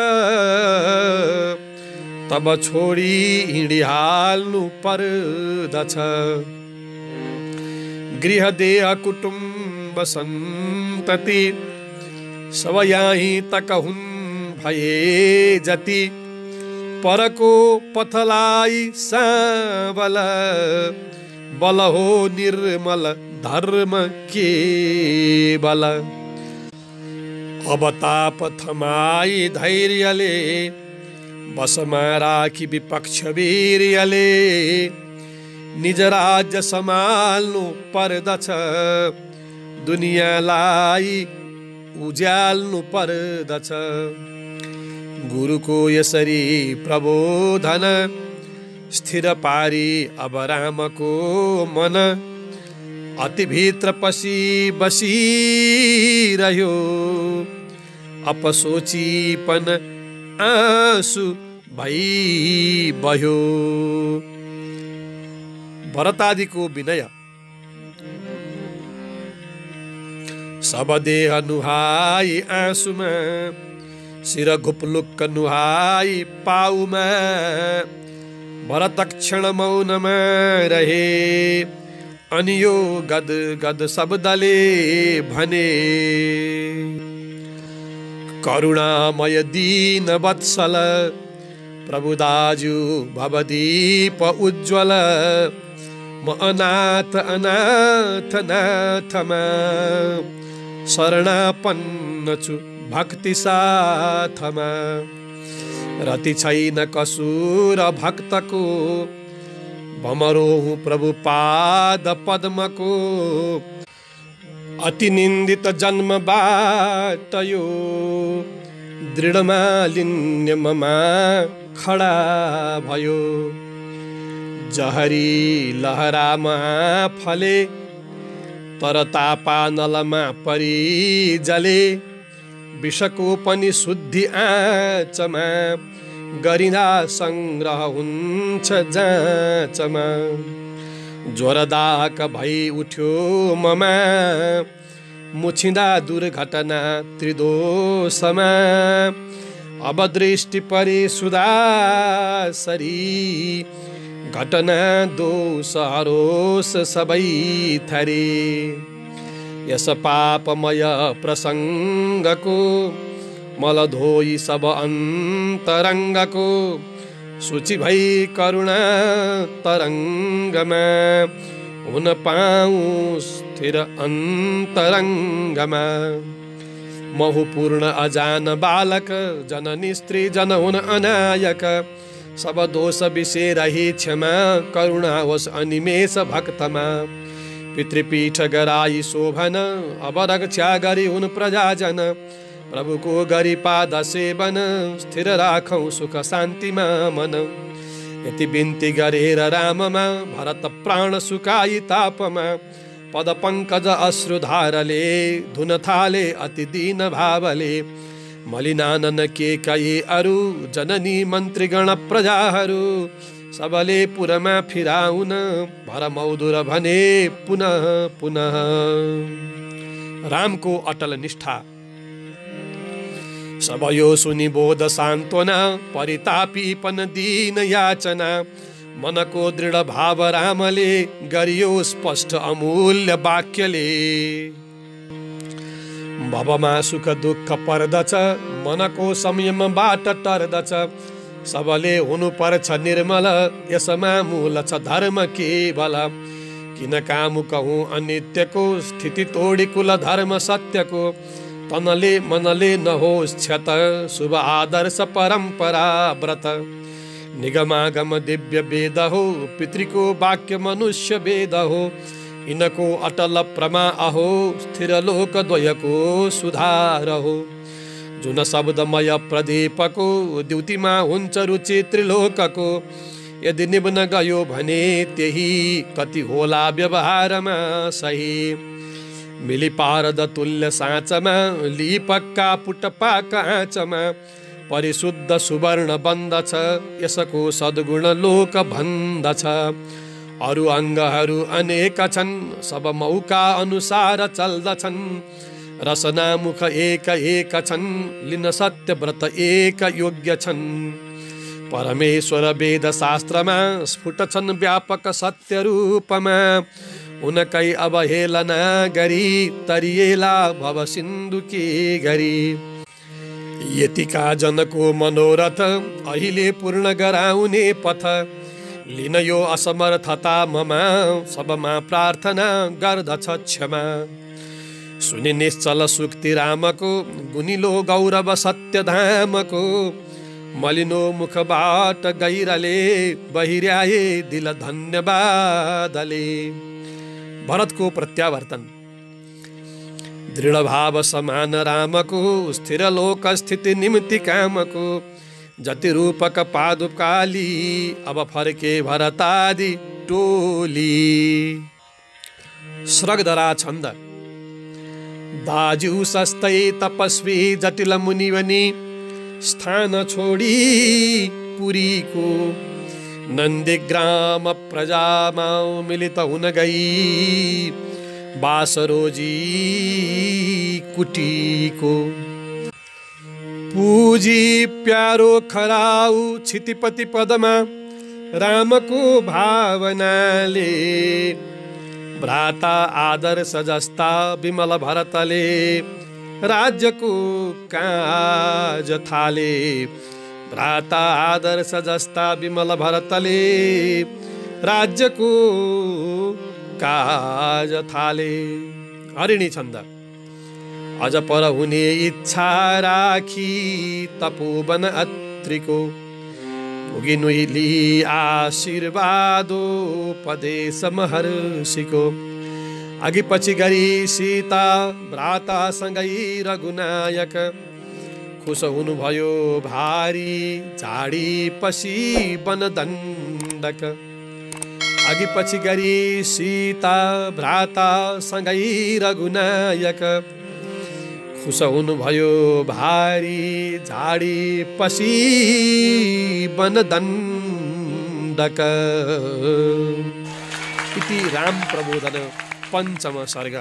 तब छोडी हिँडिहाल्नु पर्दछ गृह देह कुटुम्ब सन्तति सब यहीँ तक हुन् भए जति परको पथलाई साबल बल हो निर्मल धर्म केवल अब ताप थमाई धैर्यले बसमा राखी विपक्ष वीर्यले निज राज्य सम्हाल्नु पर्दछ दुनियाँलाई उज्याल्नु पर्दछ गुरुको यसरी प्रबोधन स्थिर पारी अब रामको मन अति भित्र पसी बसिरह्यो अपसोचीपन आँसु भई बह्यो। भरतादिको विनय सब देह नुहाई आँसुमा शिर घुप्लुक्क नुहाई पाउमा भरत क्षण मौनमा रहे अनि यो गद गद शब्दले भने करुणामय दीन वत्सल प्रभु दाजु भवदीप उज्ज्वल म अनाथ अनाथ नाथमा शरणापन्न छु भक्ति साथमा रति छैन कसुर भक्तको भमरो प्रभु पाद पद्मको अति निन्दित जन्मबाट यो दृढ मालिन्यमा खडा भयो जहरी लहरामा फले तर तापानलमा परि जले विषको पनि शुद्धि आँचमा गरिँदा संग्रह हुन्छ जाँचमा ज्वरदाक भई उठ्यो ममा मुछिँदा दुर्घटना त्रिदोषमा अब दृष्टि परि सुदासरी घटना दोष हरोस सबै थरी यस पापमय प्रसङ्गको मल धोई सब अन्तरङ्गको सूची भई करुणा तरङ्गमा हुन पाऊँ स्थिर अन्तरङ्गमा। महु पूर्ण अजान बालक जननी स्त्री जन हुन अनायक। सब दोष विषय रही क्षमा करुणा होस् अनिमेष भक्तमा। पितृपीठ गराई शोभन अब रक्षा गरी हुन प्रजाजन। प्रभुको गरी पाद सेवन स्थिर राखौं सुख शान्तिमा मन। यति बिन्ती गरेर राममा भरत प्राण सुकाई तापमा। पद पंकज अश्रुधारले धुन थाले अति दीन भावले। मलिनानन के कही अरु जननी मन्त्रीगण प्रजाहरू। सबले पुरमा फिराउन भरमौदुर भने पुनः पुनः। रामको अटल निष्ठा सब यो सुनि बोध सान्त्वना। परितापीपन दीन याचना मनको दृढ भाव रामले गरियो स्पष्ट अमूल्य वाक्यले। भवमा सुख दुःख पर्दछ मनको संयमबाट टर्दछ। सबले हुनु पर्छ निर्मल यसमा मूल छ धर्म केवल। किन कामुक हुँ अनित्यको स्थिति तोडी कुल धर्म सत्यको। तनले मनले नहोस् क्षत शुभ आदर्श परम्परा व्रत। निगमागम दिव्य वेद हो पितृको वाक्य मनुष्य वेद हो। इनको अटल प्रमा अहो स्थिर लोक द्वयको सुधार हो। जुन शब्दमय प्रदीपको द्युतिमा हुन्छ रुचि त्रिलोकको। यदि निब्न गयो भने त्यही कति होला व्यवहारमा सही। मिली पारद तुल्य साँचमा ली पक्का पुटपा काँचमा। परिशुद्ध सुवर्ण बन्दछ यसको सद्गुण लोक भन्दछ। अरु अङ्गहरू अनेक छन् सब मौका अनुसार चल्दछन्। रसना मुख एक एक छन् लिन सत्य व्रत एक योग्य छन्। परमेश्वर वेद शास्त्रमा स्फुट छन् व्यापक सत्य रूपमा। उनकै अवहेलना गरी तरिएला भव सिन्धु के गरी। यतिका जनको मनोरथ अहिले पूर्ण गराउने पथ। लिन यो असमर्थता ममा सबमा प्रार्थना गर्दछ क्षमा। सुनि निश्चल सुक्ति रामको गुनिलो गौरव सत्य धामको। मलिनो मुखबाट गैरले बहिर्याए दिल धन्यवादले। भरतको प्रत्यावर्तन। दृढ भाव समान रामको स्थिर लोक स्थिति निम्ति कामको। जति रूपक पादुकाली अब फर्के भरतादि टोली। स्रगधरा छन्द। दाजु सस्तै तपस्वी जटिल मुनिवनी स्थान छोडी पुरीको। नन्दीग्राम प्रजामा मिलित हुन गई बासरोजी कुटीको। पूजी प्यारो खराउ क्षितिपति पदमा रामको भावनाले। भ्राता आदर्श जस्ता विमल भरतले राज्यको काज थाले। भ्राता आदर्श जस्ता विमल भरतले राज्यको काज थाले। हरिणी छन्द। अझ पर हुने इच्छा राखी तपोवन अत्रिको। भुगिनुली आशीर्वादो पदेश महर्षिको। अघि पछि गरी सीता भ्राता सँगै रघुनायक। खुश हुनुभयो भारी झाडी पसी वनदण्डक। अघि पछि गरी सीता भ्राता सँगै रघुनायक। खुश हुनुभयो भारी झाडी पसी वनदण्डक। इति राम प्रबोधन पञ्चम सर्ग।